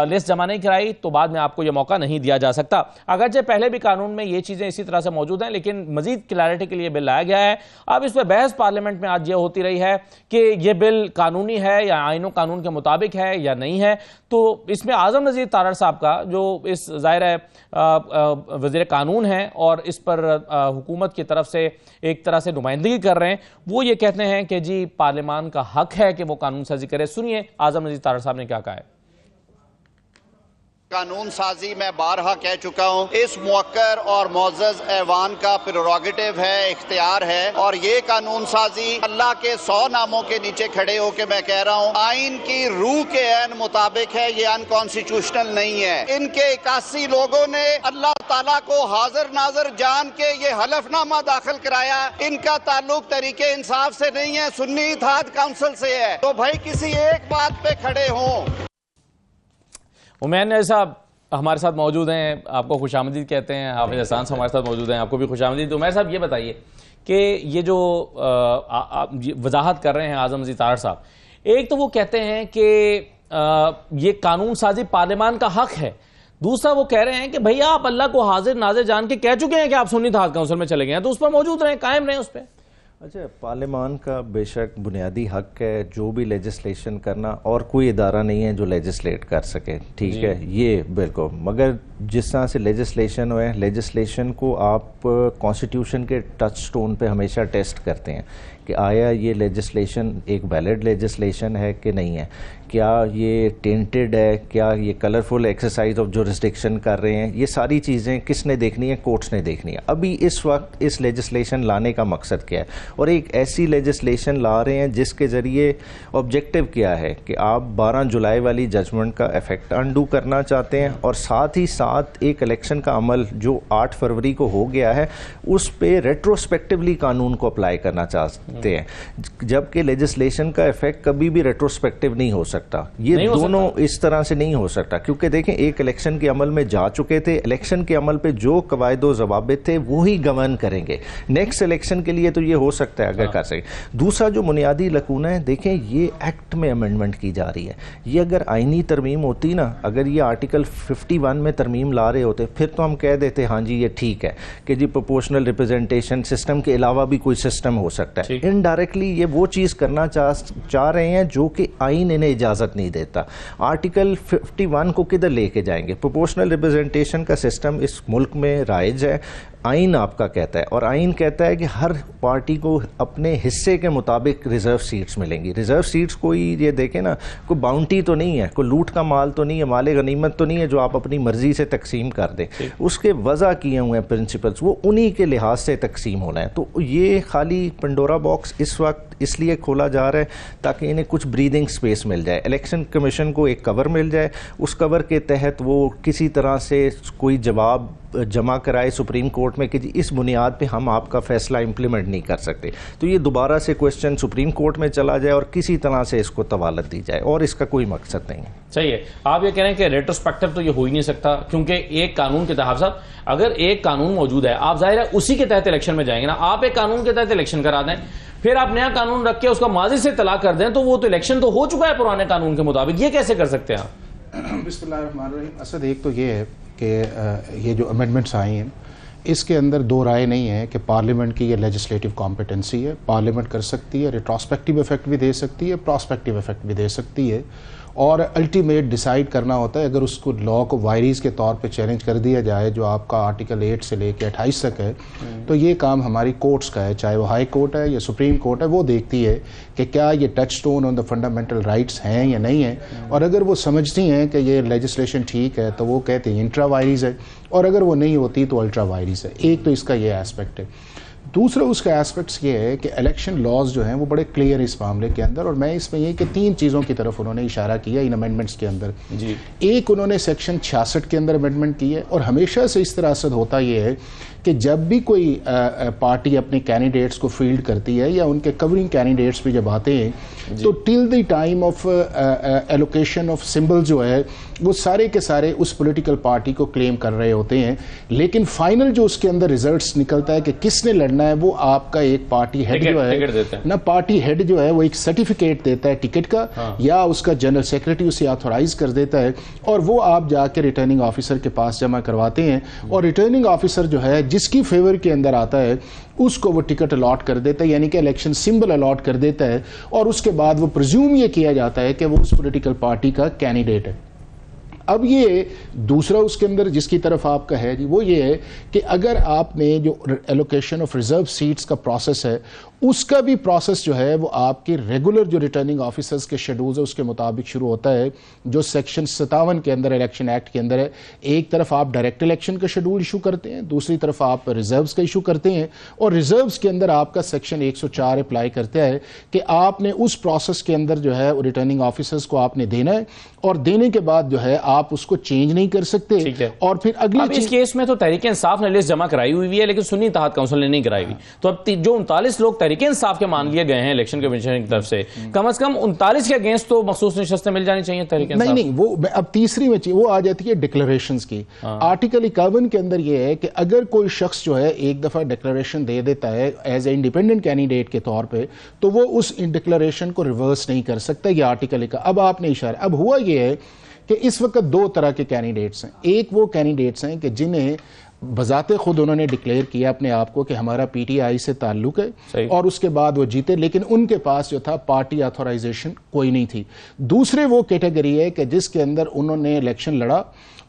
लिस्ट जमा नहीं कराई, तो बाद में आपको यह मौका नहीं दिया जा सकता। अगरचे पहले भी कानून में ये चीज़ें इसी तरह से मौजूद हैं, लेकिन मजीद क्लैरिटी के लिए बिल लाया गया है। अब इस पर बहस पार्लियामेंट में आज ये होती रही है कि यह बिल कानूनी है या आईन और कानून के मुताबिक है या नहीं है। तो इसमें आज़म नज़ीर तारड़ साहब का, जो इस ज़ाहिर है वज़ीर कानून है और इस पर हुकूमत की तरफ से एक तरह से नुमाइंदगी कर रहे हैं, वो ये कहते हैं कि जी पार्लियामान का हक है कि वो कानून साजी करे। सुनिए आज़म नज़ीर तारड़ साहब ने क्या कहा है। कानून साजी मैं बारहा कह चुका हूँ, इस मुअक्कर और मोअज़्ज़ज़ ऐवान का प्रेरोगेटिव है, इख्तियार है, और ये कानून साजी अल्लाह के 100 नामों के नीचे खड़े होकर मैं कह रहा हूँ आइन की रूह के ऐन मुताबिक है, ये अनकॉन्स्टिट्यूशनल नहीं है। इनके 81 लोगों ने अल्लाह ताला को हाजिर नाजर जान के ये हलफनामा दाखिल कराया। इनका ताल्लुक तरीके इंसाफ से नहीं है, सुन्नी इत्तेहाद काउंसिल से है। तो भाई किसी एक बात पे खड़े हों। उमैन साहब हमारे साथ मौजूद हैं, आपको खुशामदीद कहते हैं। हाफिज एहसान साहब हमारे साथ मौजूद हैं, आपको भी खुशामदीद। तो उमैन साहब ये बताइए कि ये जो वजाहत कर रहे हैं आज़म नज़ीर तारड़ साहब, एक तो वो कहते हैं कि ये कानून साजी पार्लियामान का हक है, दूसरा वो कह रहे हैं कि भैया आप अल्लाह को हाजिर नाजिर जान के कह चुके हैं कि आप सुन्नी इत्तेहाद काउंसिल में चले गए हैं, तो उस पर मौजूद रहें, कायम रहें उस पर। अच्छा, पार्लियामान का बेशक बुनियादी हक है जो भी लेजिस्लेशन करना, और कोई इदारा नहीं है जो लेजिस्लेट कर सके, ठीक है, ये बिल्कुल। मगर जिस तरह से लेजिस्लेशन हुए, लेजिस्लेशन को आप कॉन्स्टिट्यूशन के टच स्टोन पे हमेशा टेस्ट करते हैं कि आया ये लेजिस्लेशन एक वैलिड लेजिस्लेशन है कि नहीं है, क्या ये टेंटेड है, क्या ये कलरफुल एक्सरसाइज ऑफ जुरिस्डिक्शन कर रहे हैं। ये सारी चीज़ें किसने देखनी है? कोर्ट्स ने देखनी है। अभी इस वक्त इस लेजिस्लेशन लाने का मकसद क्या है, और एक ऐसी लेजिस्लेशन ला रहे हैं जिसके ज़रिए ऑब्जेक्टिव क्या है कि आप 12 जुलाई वाली जजमेंट का इफेक्ट अनडू करना चाहते हैं, और साथ ही साथ एक इलेक्शन का अमल जो 8 फरवरी को हो गया है उस पर रेट्रोस्पेक्टिवली कानून को अप्लाई करना चाहते हैं, जबकि लेजिस्लेशन का इफेक्ट कभी भी रेट्रोस्पेक्टिव नहीं हो सकता। ये दोनों इस तरह से नहीं हो सकता, क्योंकि देखें एक इलेक्शन के अमल में जा चुके थे, इलेक्शन के अमल पे जो कवायदो ज़वाबित थे वो ही गवर्न करेंगे। नेक्स्ट इलेक्शन के लिए तो ये हो सकता है अगर कर सके। दूसरा जो बुनियादी लकूना है, देखें ये एक्ट में अमेंडमेंट की जा रही है, ये अगर आइनी तरमीम होती ना, अगर ये आर्टिकल 51 में तरमीम ला रहे होते फिर तो हम कह देते हाँ जी ये ठीक है कि जी प्रोपोर्शनल रिप्रेजेंटेशन सिस्टम के अलावा भी कोई सिस्टम हो सकता है। इनडायरेक्टली ये वो चीज़ करना चाह रहे हैं जो कि आइन इन्हें इजाज़त नहीं देता। आर्टिकल 51 को किधर लेके जाएंगे? प्रोपोर्शनल रिप्रेजेंटेशन का सिस्टम इस मुल्क में राइज है, आइन आपका कहता है, और आइन कहता है कि हर पार्टी को अपने हिस्से के मुताबिक रिजर्व सीट्स मिलेंगी। रिजर्व सीट्स कोई ये देखें ना, कोई बाउंटी तो नहीं है, कोई लूट का माल तो नहीं है, माले गनीमत तो नहीं है जो आप अपनी मर्जी से तकसीम कर दें। उसके वज़ा किए हुए हैं प्रिंसिपल्स, वो उन्हीं के लिहाज से तकसीम होना है। तो ये खाली पंडोरा बॉक्स इस वक्त इसलिए खोला जा रहा है ताकि इन्हें कुछ ब्रीदिंग स्पेस मिल जाए, इलेक्शन कमीशन को एक कवर मिल जाए, उस कवर के तहत वो किसी तरह से कोई जवाब जमा कराए सुप्रीम कोर्ट में कि जी इस बुनियाद पे हम आपका फैसला इंप्लीमेंट नहीं कर सकते। तो ये दोबारा से क्वेश्चन सुप्रीम कोर्ट में चला जाए और किसी तरह से इसको तवालत दी जाए, और इसका कोई मकसद नहीं है। सही है, आप ये कह रहे हैं कि रेट्रोस्पेक्टिव तो ये हो ही नहीं सकता, क्योंकि एक कानून के तहत साहब अगर एक कानून मौजूद है, आप जाहिर है उसी के तहत इलेक्शन में जाएंगे ना। आप एक कानून के तहत इलेक्शन करा दें, फिर आप नया कानून रख के उसका माजी से तलाक कर दें, तो वो तो इलेक्शन तो हो चुका है पुराने कानून के मुताबिक, ये कैसे कर सकते हैं आप? बिस्मिल्लाहिर्रहमानिर्रहीम। असद एक तो ये है कि ये जो अमेंडमेंट्स आई हैं इसके अंदर दो राय नहीं है कि पार्लियामेंट की ये लेजिस्लेटिव कॉम्पिटेंसी है, पार्लियामेंट कर सकती है, रिट्रोस्पेक्टिव इफेक्ट भी दे सकती है, प्रोस्पेक्टिव इफेक्ट भी दे सकती है, और अल्टीमेट डिसाइड करना होता है। अगर उसको लॉ को वायरीज के तौर पे चैलेंज कर दिया जाए, जो आपका आर्टिकल 8 से लेकर 28 तक है, तो ये काम हमारी कोर्ट्स का है, चाहे वो हाई कोर्ट है या सुप्रीम कोर्ट है, वो देखती है कि क्या ये touch stone on the fundamental rights हैं या नहीं है। और अगर वो समझती हैं कि ये लेजिस्लेशन ठीक है तो वो कहते हैं इंट्रा वायरीज है, और अगर वो नहीं होती तो अल्ट्रा वायरीज है। एक तो इसका ये एस्पेक्ट है। दूसरा उसका एस्पेक्ट्स ये है कि इलेक्शन लॉज जो हैं वो बड़े क्लियर इस मामले के अंदर, और मैं इसमें ये कि 3 चीज़ों की तरफ उन्होंने इशारा किया इन अमेंडमेंट्स के अंदर जी। एक, उन्होंने सेक्शन 66 के अंदर अमेंडमेंट की है, और हमेशा से इस तरह से होता ये है कि जब भी कोई पार्टी अपने कैंडिडेट्स को फील्ड करती है या उनके कवरिंग कैंडिडेट्स भी जब आते हैं तो till the time of allocation of symbol जो है वो सारे के सारे उस पॉलिटिकल पार्टी को क्लेम कर रहे होते हैं, लेकिन फाइनल जो उसके अंदर रिजल्ट्स निकलता है कि किसने लड़ना है, वो आपका एक पार्टी हेड जो है ना, पार्टी हेड जो है वो एक सर्टिफिकेट देता है टिकट का, या उसका जनरल सेक्रेटरी उसे ऑथोराइज कर देता है, और वो आप जाके रिटर्निंग ऑफिसर के पास जमा करवाते हैं, और रिटर्निंग ऑफिसर जो है जिसकी फेवर के अंदर आता है उसको वो टिकट अलॉट कर देता है, यानी कि इलेक्शन सिंबल अलॉट कर देता है, और उसके बाद वो प्रिज्यूम ये किया जाता है कि वो उस पॉलिटिकल पार्टी का कैंडिडेट है। अब ये दूसरा उसके अंदर जिसकी तरफ आपका है जी, वो ये है कि अगर आपने जो एलोकेशन ऑफ रिजर्व सीट्स का प्रोसेस है उसका भी प्रोसेस जो है वो आपके रेगुलर जो रिटर्निंग ऑफिसर्स के शेड्यूल्स है उसके मुताबिक शुरू होता है, जो सेक्शन 57 के अंदर इलेक्शन एक्ट के अंदर है। एक तरफ आप डायरेक्ट इलेक्शन का शेड्यूल इशू करते हैं, दूसरी तरफ आप रिजर्व्स का इशू करते हैं, और रिजर्व्स के अंदर आपका सेक्शन 104 अप्लाई करता है कि आपने उस प्रोसेस के अंदर जो है रिटर्निंग ऑफिसर्स को आपने देना है, और देने के बाद जो है आप उसको चेंज नहीं कर सकते। और फिर अगले इस केस में तो तहरीक इंसाफ ने लिस्ट जमा कराई हुई है, लेकिन सुन्नी इत्तेहाद काउंसिल ने नहीं कराई हुई, तो अब जो 39 लोग तहरीक इंसाफ के मान लिए गए हैं इलेक्शन कमीशन की तरफ से, कम से कम 39 के अगेंस्ट तो मखसूस नशस्तें मिल जानी चाहिए तहरीक इंसाफ। नहीं, वो अब तीसरी में वो आ जाती है डिक्लेरेशंस की। आर्टिकल 51 के अंदर ये है कि अगर कोई शख्स जो है एक दफा डिक्लेरेशन दे देता है एज ए इंडिपेंडेंट कैंडिडेट के तौर पे, तो वो उस डिक्लेरेशन को रिवर्स नहीं कर सकता। ये आर्टिकल का अब आपने इशारा, अब हुआ ये है कि इस वक्त 2 तरह के कैंडिडेट्स हैं। एक वो कैंडिडेट्स हैं कि जिन्हें बजाते खुद उन्होंने डिक्लेयर किया अपने आप को कि हमारा पीटीआई से ताल्लुक है, और उसके बाद वो जीते, लेकिन उनके पास जो था पार्टी ऑथोराइजेशन कोई नहीं थी। दूसरे वो कैटेगरी है कि जिसके अंदर उन्होंने इलेक्शन लड़ा,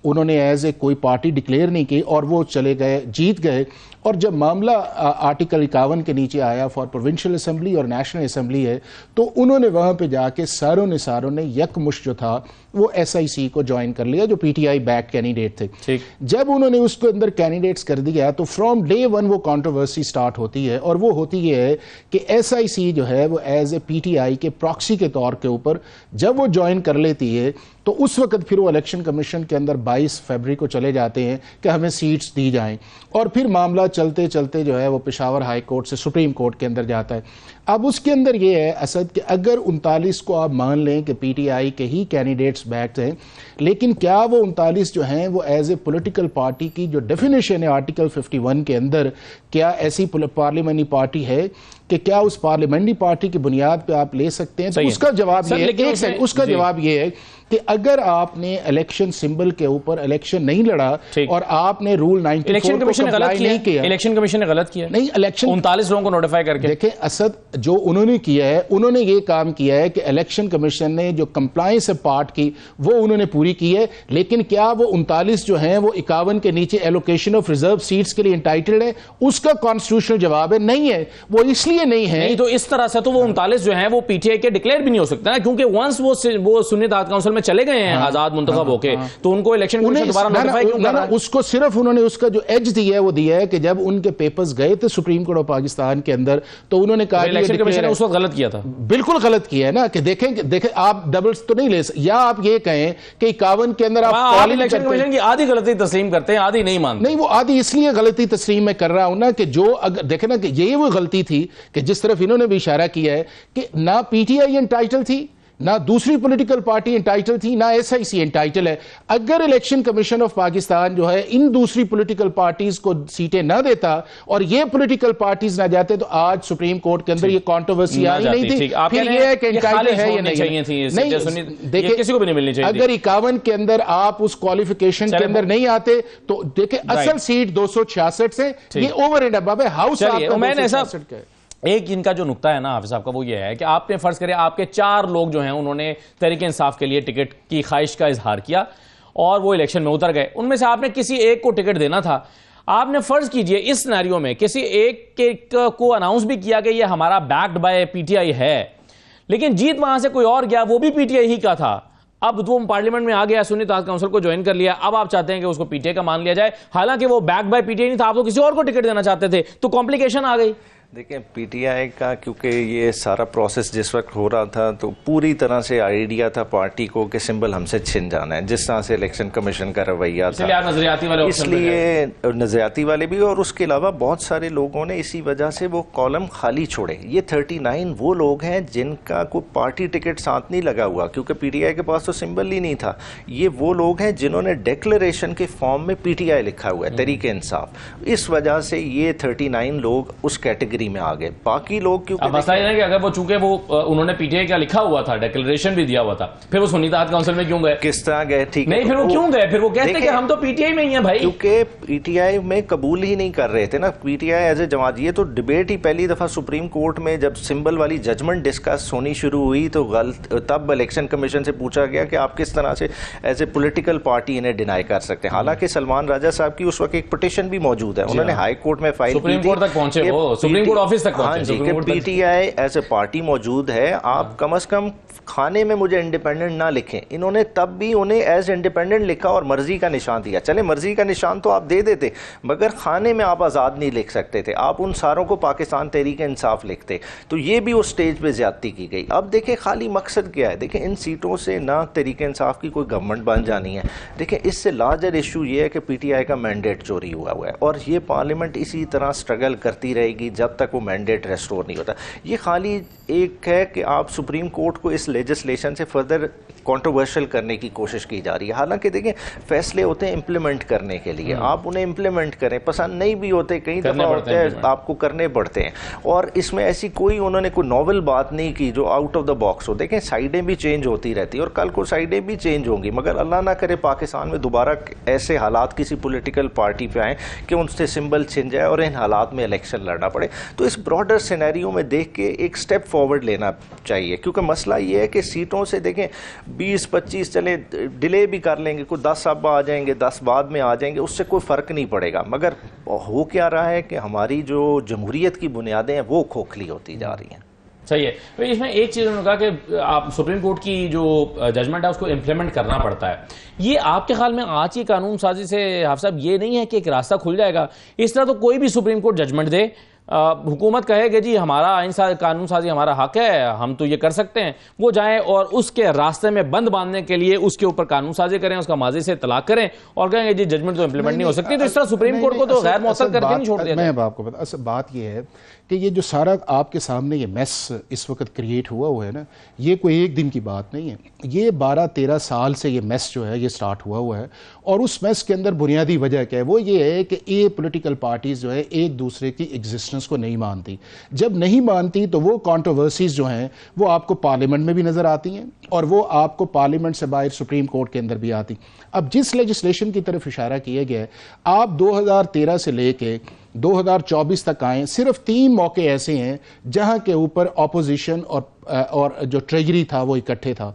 उन्होंने एज ए कोई पार्टी डिक्लेयर नहीं की, और वो चले गए, जीत गए, और जब मामला आर्टिकल 51 के नीचे आया फॉर प्रोविंशियल असेंबली और नेशनल असेंबली है, तो उन्होंने वहां पे जाके सारों ने यकमुश्त जो था वो एसआईसी को ज्वाइन कर लिया, जो पीटीआई बैक कैंडिडेट थे। जब उन्होंने उसके अंदर कैंडिडेट्स कर दिया तो फ्रॉम डे 1 वो कंट्रोवर्सी स्टार्ट होती है, और वो होती है कि एसआईसी जो है वो एज ए पीटीआई के प्रॉक्सी के तौर के ऊपर जब वो ज्वाइन कर लेती है, तो उस वक्त फिर वो इलेक्शन कमीशन के अंदर 22 फरवरी को चले जाते हैं कि हमें सीट्स दी जाएं, और फिर मामला चलते चलते जो है वो पेशावर हाई कोर्ट से सुप्रीम कोर्ट के अंदर जाता है। अब उसके अंदर ये है असद कि अगर 39 को आप मान लें कि पीटीआई के ही कैंडिडेट्स बैक्ड हैं, लेकिन क्या वो 39 जो हैं वो एज ए पॉलिटिकल पार्टी की जो डेफिनेशन है आर्टिकल 51 के अंदर, क्या ऐसी पार्लियामेंट्री पार्टी है कि क्या उस पार्लियामेंट्री पार्टी की बुनियाद पे आप ले सकते हैं? तो उसका जवाब ये है, उसका जवाब ये है कि अगर आपने इलेक्शन सिंबल के ऊपर इलेक्शन नहीं लड़ा और आपने रूल 94 को कंप्लाई नहीं किया, इलेक्शन कमीशन ने गलत किया नहीं, इलेक्शन 39 लोगों को नोटिफाई करके। देखें असद, जो उन्होंने किया है, उन्होंने ये काम किया है कि इलेक्शन कमीशन ने जो कंप्लायंस पार्ट की वो उन्होंने पूरी की है, लेकिन क्या वो 39 जो हैं वो 51 के नीचे एलोकेशन ऑफ रिजर्व सीट्स के लिए इंटाइटल्ड है? उसका कॉन्स्टिट्यूशनल जवाब है नहीं है। वो इसलिए नहीं है, नहीं तो इस तरह से तो वो 39 जो हैं वो पीटीआई के डिक्लेयर भी नहीं हो सकता ना, क्योंकि वंस वो सुन्नी इत्तेहाद काउंसिल में चले गए हैं आजाद मुंतखब होके, तो उनको इलेक्शन कमीशन दोबारा नोटिफाई क्यों कर रहा है? उसको सिर्फ उन्होंने उसका जो एज दिया है वो दिया है कि जब उनके पेपर्स गए थे सुप्रीम कोर्ट ऑफ पाकिस्तान के अंदर, तो उन्होंने कहा इलेक्शन कमीशन ने उस वक्त गलत किया था। बिल्कुल गलत किया है ना, कि देखें आप डबल्स तो नहीं ले सकते, या आप ये कहें कि 51 के अंदर आप इलेक्शन कमीशन की आधी गलती तस्लीम करते हैं, आधी नहीं मानते। नहीं, वो आधी इसलिए गलती तस्लीम में कर रहा हूं ना कि जो अगर देखे ना कि यही वो गलती थी कि जिस तरफ इन्होंने भी इशारा किया है कि ना पीटीआई एंटाइटल थी ना दूसरी पॉलिटिकल पार्टी एंटाइटल थी, ना SIC एंटाइटल है। अगर इलेक्शन कमीशन ऑफ पाकिस्तान जो है इन दूसरी पॉलिटिकल पार्टीज को सीटें ना देता और ये पॉलिटिकल पार्टीज ना जाते तो आज सुप्रीम कोर्ट के अंदर ये कंट्रोवर्सी आई नहीं थी। फिर ये है कि एंटाइटल है या नहीं, देखिए किसी को भी नहीं मिलनी चाहिए। अगर 51 के अंदर आप उस क्वालिफिकेशन के अंदर नहीं आते तो देखिए असल सीट 266 से, ये ओवर एंड अबव है। हाउस एक इनका जो नुक्ता है ना हाफिज साहब का वो ये है कि आपने फर्ज करें आपके 4 लोग जो हैं उन्होंने तहरीक इंसाफ के लिए टिकट की ख्वाहिश का इजहार किया और वो इलेक्शन में उतर गए, उनमें से आपने किसी एक को टिकट देना था। आपने फर्ज कीजिए इस सिनेरियो में किसी एक को अनाउंस भी किया कि ये हमारा बैक्ड बाय PTI है, लेकिन जीत वहां से कोई और गया, वो भी PTI ही का था। अब वो पार्लियामेंट में आ गया, सुन्नी इत्तेहाद काउंसिल को ज्वाइन कर लिया, अब आप चाहते हैं कि उसको PTI का मान लिया जाए, हालांकि वो बैक्ड बाय PTI नहीं था, आप तो किसी और को टिकट देना चाहते थे, तो कॉम्प्लिकेशन आ गई। देखिए PTI का क्योंकि ये सारा प्रोसेस जिस वक्त हो रहा था तो पूरी तरह से आइडिया था पार्टी को कि सिंबल हमसे छिन जाना है, जिस तरह से इलेक्शन कमीशन का रवैया था, इसलिए नजरियाती वाले भी, और उसके अलावा बहुत सारे लोगों ने इसी वजह से वो कॉलम खाली छोड़े। ये 39 वो लोग हैं जिनका कोई पार्टी टिकट साथ नहीं लगा हुआ क्योंकि PTI के पास तो सिंबल ही नहीं था। ये वो लोग हैं जिन्होंने डिक्लेरेशन के फॉर्म में PTI लिखा हुआ है, तहरीक इंसाफ। इस वजह से ये 39 लोग उस कैटेगरी में आ गए। बाकी लोग क्योंकि मसला है कि अगर वो चूंकि वो उन्होंने PTI का लिखा हुआ था, डिक्लेरेशन भी दिया हुआ था, फिर वो सुन्नी इत्तेहाद काउंसिल में क्यों गए? किस तरह गए? ठीक नहीं, फिर वो क्यों गए? फिर वो कहते कि हम तो PTI में ही हैं भाई, क्योंकि PTI में कबूल ही नहीं कर रहे थे ना, PTI एज ए जमात। ये तो डिबेट ही पहली दफा सुप्रीम कोर्ट में जब सिंबल वाली जजमेंट डिस्कस होनी शुरू हुई तो तब इलेक्शन कमीशन से पूछा गया कि आप किस तरह से एज ए पोलिटिकल पार्टी इन्हें डिनाई कर सकते हैं। हालांकि सलमान राजा साहब की उस वक्त एक पिटीशन भी मौजूद है, उन्होंने हाई कोर्ट में फाइल की, सुप्रीम कोर्ट तक पहुंचे, वो सुप्रीम कोर्ट ऑफिस तक पहुंचे कि PTI एज ए पार्टी मौजूद है, आप कम से कम खाने में मुझे इंडिपेंडेंट ना लिखें। इन्होंने तब भी उन्हें एज इंडिपेंडेंट लिखा और मर्जी का निशान दिया। चले मर्जी का निशान तो आप दे देते, मगर खाने में आप आज़ाद नहीं लिख सकते थे, आप उन सारों को पाकिस्तान तहरीक इंसाफ लिखते, तो ये भी उस स्टेज पे ज्यादती की गई। अब देखें खाली मकसद क्या है, देखें इन सीटों से ना तहरीक इंसाफ की कोई गवर्नमेंट बन जानी है, देखें इससे लार्जर इशू ये है कि PTI का मैंडेट चोरी हुआ है और ये पार्लियामेंट इसी तरह स्ट्रगल करती रहेगी जब तक वो मैंडेट रेस्टोर नहीं होता। ये खाली एक है कि आप सुप्रीम कोर्ट को इस लेजिस्लेशन से फर्दर कंट्रोवर्शियल करने की कोशिश की जा रही है। हालांकि देखें फैसले होते हैं इम्प्लीमेंट करने के लिए, आप उन्हें इम्प्लीमेंट करें, पसंद नहीं भी होते, कई दफ़ा होते हैं आपको करने पड़ते हैं, और इसमें ऐसी कोई उन्होंने कोई नॉवल बात नहीं की जो आउट ऑफ द बॉक्स हो। देखें साइडें भी चेंज होती रहती है और कल को साइडें भी चेंज होंगी, मगर अल्लाह ना करे पाकिस्तान में दोबारा ऐसे हालात किसी पॉलिटिकल पार्टी पे आए कि उनसे सिंबल छिन जाए और इन हालात में इलेक्शन लड़ना पड़े। तो इस ब्रॉडर सिनेरियो में देख के एक स्टेप फॉरवर्ड लेना चाहिए, क्योंकि मसला ये है कि सीटों से देखें 20-25 चले डिले भी कर लेंगे, कोई 10 अब आ जाएंगे, 10 बाद में आ जाएंगे, उससे कोई फ़र्क नहीं पड़ेगा। मगर हो क्या रहा है कि हमारी जो जमहूरियत की बुनियादें हैं वो खोखली होती जा रही हैं। सही है। तो इसमें एक चीज़ उन्होंने कहा कि आप सुप्रीम कोर्ट की जो जजमेंट है उसको इम्प्लीमेंट करना पड़ता है। ये आपके ख्याल में आज की कानून साजी से हाफ़िज़ साहब ये नहीं है कि एक रास्ता खुल जाएगा? इस तरह तो कोई भी सुप्रीम कोर्ट जजमेंट दे, हुकूमत कहे कि जी हमारा आइन कानून साजी हमारा हक है, हम तो ये कर सकते हैं, वो जाएं और उसके रास्ते में बंद बांधने के लिए उसके ऊपर कानून साजी करें, उसका माजी से तलाक करें और कहेंगे जी जजमेंट तो इम्प्लीमेंट नहीं हो सकती। तो इस तरह सुप्रीम कोर्ट को तो गैर मौसर करके नहीं छोड़ दिया। मैं आपको बता, असल बात ये है कि ये जो सारा आपके सामने ये मैस इस वक्त क्रिएट हुआ है ना, ये कोई एक दिन की बात नहीं है, ये 12-13 साल से ये मैस जो है ये स्टार्ट हुआ है। और उस मैस के अंदर बुनियादी वजह क्या है, वो ये है कि ये पॉलिटिकल पार्टीज जो है एक दूसरे की एग्जिस्टेंस को नहीं मानती। जब नहीं मानती तो वो कंट्रोवर्सीज जो हैं वो आपको पार्लियामेंट में भी नजर आती हैं और वो आपको पार्लियामेंट से बाहर सुप्रीम कोर्ट के अंदर भी आती। अब जिस लेजिस्लेशन की तरफ इशारा किया गया है, आप 2013 से लेके 2024 तक आए, सिर्फ 3 मौके ऐसे हैं जहां के ऊपर ऑपोजिशन और जो ट्रेजरी था वो इकट्ठे था।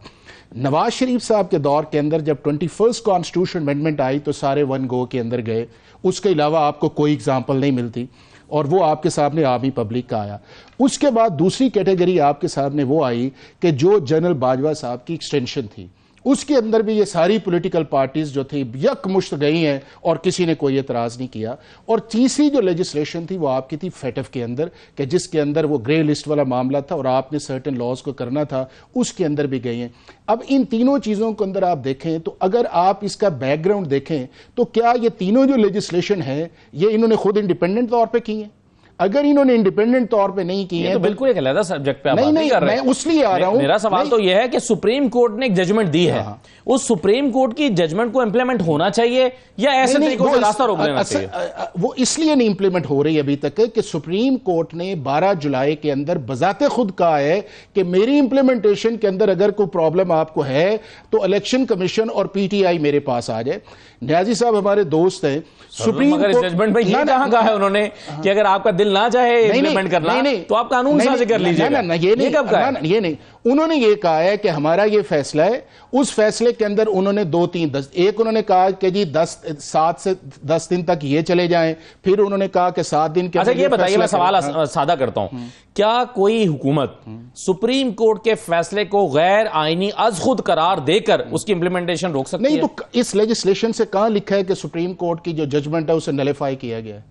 नवाज शरीफ साहब के दौर के अंदर जब 21st कॉन्स्टिट्यूशन अमेंडमेंट आई तो सारे वन गो के अंदर गए, उसके अलावा आपको कोई एग्जाम्पल नहीं मिलती और वो आपके सामने आमी पब्लिक का आया। उसके बाद दूसरी कैटेगरी आपके सामने वो आई कि जो जनरल बाजवा साहब की एक्सटेंशन थी, उसके अंदर भी ये सारी पॉलिटिकल पार्टीज जो थी यकमुश्त गई हैं और किसी ने कोई एतराज़ नहीं किया। और तीसरी जो लेजिस्लेशन थी वो आपकी थी फेटफ के अंदर, कि जिसके अंदर वो ग्रे लिस्ट वाला मामला था और आपने सर्टेन लॉज को करना था, उसके अंदर भी गई हैं। अब इन तीनों चीज़ों के अंदर आप देखें तो अगर आप इसका बैकग्राउंड देखें तो क्या ये तीनों जो लेजिस्लेशन है ये इन्होंने खुद इंडिपेंडेंट तौर पर की हैं? अगर इन्होंने इंडिपेंडेंट तौर पे नहीं किए तो बिल्कुल एक अलग सब्जेक्ट पे नहीं मैं उसलिए आ रहा हूं। मेरा सवाल तो यह है कि सुप्रीम कोर्ट ने एक जजमेंट दी है, उस सुप्रीम कोर्ट की जजमेंट को इंप्लीमेंट होना चाहिए या ऐसे तरीकों से रास्ता रोक देना चाहिए? वो इसलिए नहीं इंप्लीमेंट हो रही अभी तक कि सुप्रीम कोर्ट ने 12 जुलाई के अंदर बजाते खुद कहा है कि मेरी इंप्लीमेंटेशन के अंदर अगर कोई प्रॉब्लम आपको है तो इलेक्शन कमीशन और पीटीआई मेरे पास आ जाए। न्याजी साहब हमारे दोस्त हैं, सुप्रीम कोर्ट जजमेंट में ये कहां कहा है उन्होंने कि अगर आपका दिल ना चाहे इंप्लीमेंट करना तो आप कानून साझी कर लीजिए? ये कब कहा? ये नहीं, उन्होंने ये कहा है कि हमारा ये फैसला है। उस फैसले के अंदर उन्होंने 2-3 एक उन्होंने कहा कि जी 7 से 10 दिन तक ये चले जाएं, फिर उन्होंने कहा कि 7 दिन के। अच्छा ये बताइए, मैं सवाल सादा करता हूं, क्या कोई हुकूमत सुप्रीम कोर्ट के फैसले को गैर आईनी अज खुद करार देकर उसकी इंप्लीमेंटेशन रोक सकती है? नहीं, तो इस लेजिस्लेशन से कहां लिखा है कि सुप्रीम कोर्ट की जो जजमेंट है उसे नलिफाई किया गया है?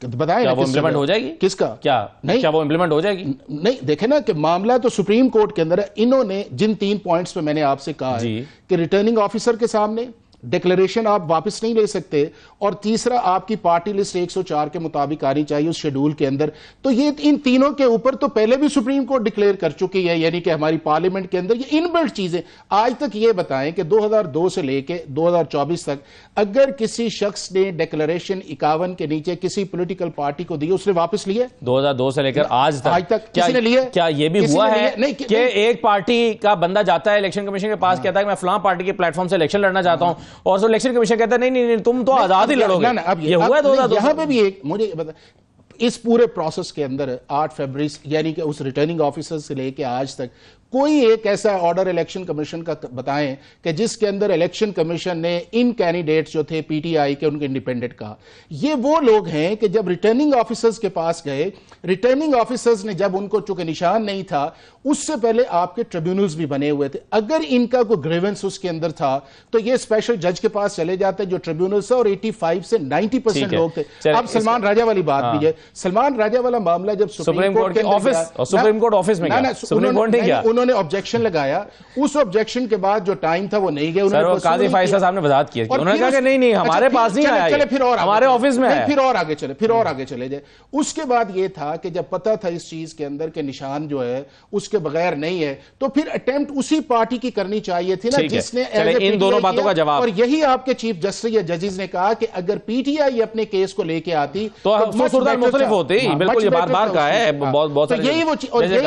बताएं क्या वो इंप्लीमेंट हो जाएगी? किसका? क्या नहीं, क्या वो इंप्लीमेंट हो जाएगी? नहीं, देखे ना कि मामला तो सुप्रीम कोर्ट के अंदर है। इन्होंने जिन 3 पॉइंट्स पे मैंने आपसे कहा है कि रिटर्निंग ऑफिसर के सामने डिक्लेरेशन आप वापस नहीं ले सकते, और तीसरा आपकी पार्टी लिस्ट 104 के मुताबिक आनी चाहिए उस शेड्यूल के अंदर। तो ये इन तीनों के ऊपर तो पहले भी सुप्रीम कोर्ट डिक्लेयर कर चुकी है, यानी कि हमारी पार्लियामेंट के अंदर ये इनबिल्ट चीजें। आज तक ये बताएं कि 2002 से लेके 2024 तक अगर किसी शख्स ने डिक्लेरेशन 51 के नीचे किसी पॉलिटिकल पार्टी को दी, उसने वापस लिए? 2002 से लेकर आज तक किसी ने लिए? क्या ये भी हुआ है कि एक पार्टी का बंदा जाता है इलेक्शन कमीशन के पास, कहता है कि मैं फलां पार्टी के प्लेटफॉर्म से इलेक्शन लड़ना चाहता हूं, और इलेक्शन कमीशन कहता है नहीं तुम तो आजाद ही लड़ोगे? अब ये हुआ 2002। यहां पे भी एक मुझे बता, इस पूरे प्रोसेस के अंदर 8 फरवरी यानी कि उस रिटर्निंग ऑफिसर से लेके आज तक कोई एक ऐसा ऑर्डर इलेक्शन कमीशन का बताएं कि जिसके अंदर इलेक्शन कमीशन ने इन कैंडिडेट्स जो थे पीटीआई के, उनके इंडिपेंडेंट का। ये वो लोग हैं कि जब रिटर्निंग ऑफिसर्स के पास गए, रिटर्निंग ऑफिसर्स ने जब उनको चूंकि निशान नहीं था, उससे पहले आपके ट्रिब्यूनल्स भी बने हुए थे। अगर इनका कोई ग्रीवेंस उसके अंदर था तो ये स्पेशल जज के पास चले जाते जो ट्रिब्यूनल्स है, और 85 से 90% लोग थे। अब सलमान राजा वाली बात भी है। सलमान राजा वाला मामला जब सुप्रीम कोर्ट के ऑफिस, सुप्रीम कोर्ट ऑफिस में उन्होंने ऑब्जेक्शन लगाया, उस ऑब्जेक्शन के बाद जो टाइम था वो नहीं गया। काजी फैसल साहब ने वजाहत की, उन्होंने कहा कि नहीं हमारे पास नहीं आया, चले फिर और हमारे ऑफिस में है, फिर और आगे चले जाए। उसके बाद ये था कि जब पता था इस चीज के अंदर के निशान जो है उसके बगैर नहीं है, तो फिर अटेम्प्ट उसी पार्टी की करनी चाहिए थी ना जिसने इन दोनों बातों का जवाब। और यही आपके चीफ जस्टिस या जजेस ने कहा कि अगर पीटीआई अपने केस को लेके आती तो मुख्तलिफ होती। बिल्कुल, ये बार कहा है बहुत। यही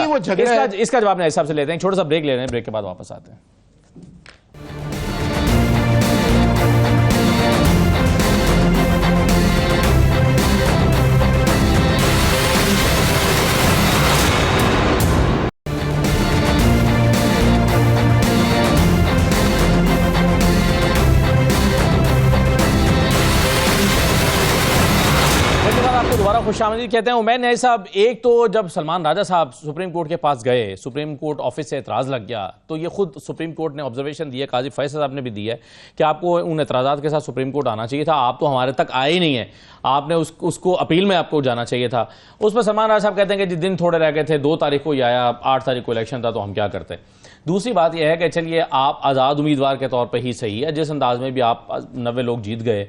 वो झगड़ा। इसका जवाब नहीं हिसाब से लेते हैं, छोटा सा ब्रेक ले रहे हैं, ब्रेक के बाद वापस आते हैं। दोबारा खुशामदीद कहते हैं उमैर न्याजी साहब। एक तो जब सलमान राजा साहब सुप्रीम कोर्ट के पास गए, सुप्रीम कोर्ट ऑफिस से एतराज़ लग गया, तो ये खुद सुप्रीम कोर्ट ने ऑब्जर्वेशन दी है, काजी फैसल साहब ने भी दी है कि आपको उन एतराज़ात के साथ सुप्रीम कोर्ट आना चाहिए था, आप तो हमारे तक आए ही नहीं है, आपने उसको अपील में आपको जाना चाहिए था। उस पर सलमान राजा साहब कहते हैं कि जिस दिन थोड़े रह गए थे, 2 तारीख को ही आया, 8 तारीख को इलेक्शन था, तो हम क्या करते। दूसरी बात यह है कि चलिए आप आज़ाद उम्मीदवार के तौर पर ही सही है, जिस अंदाज में भी आप 90 लोग जीत गए,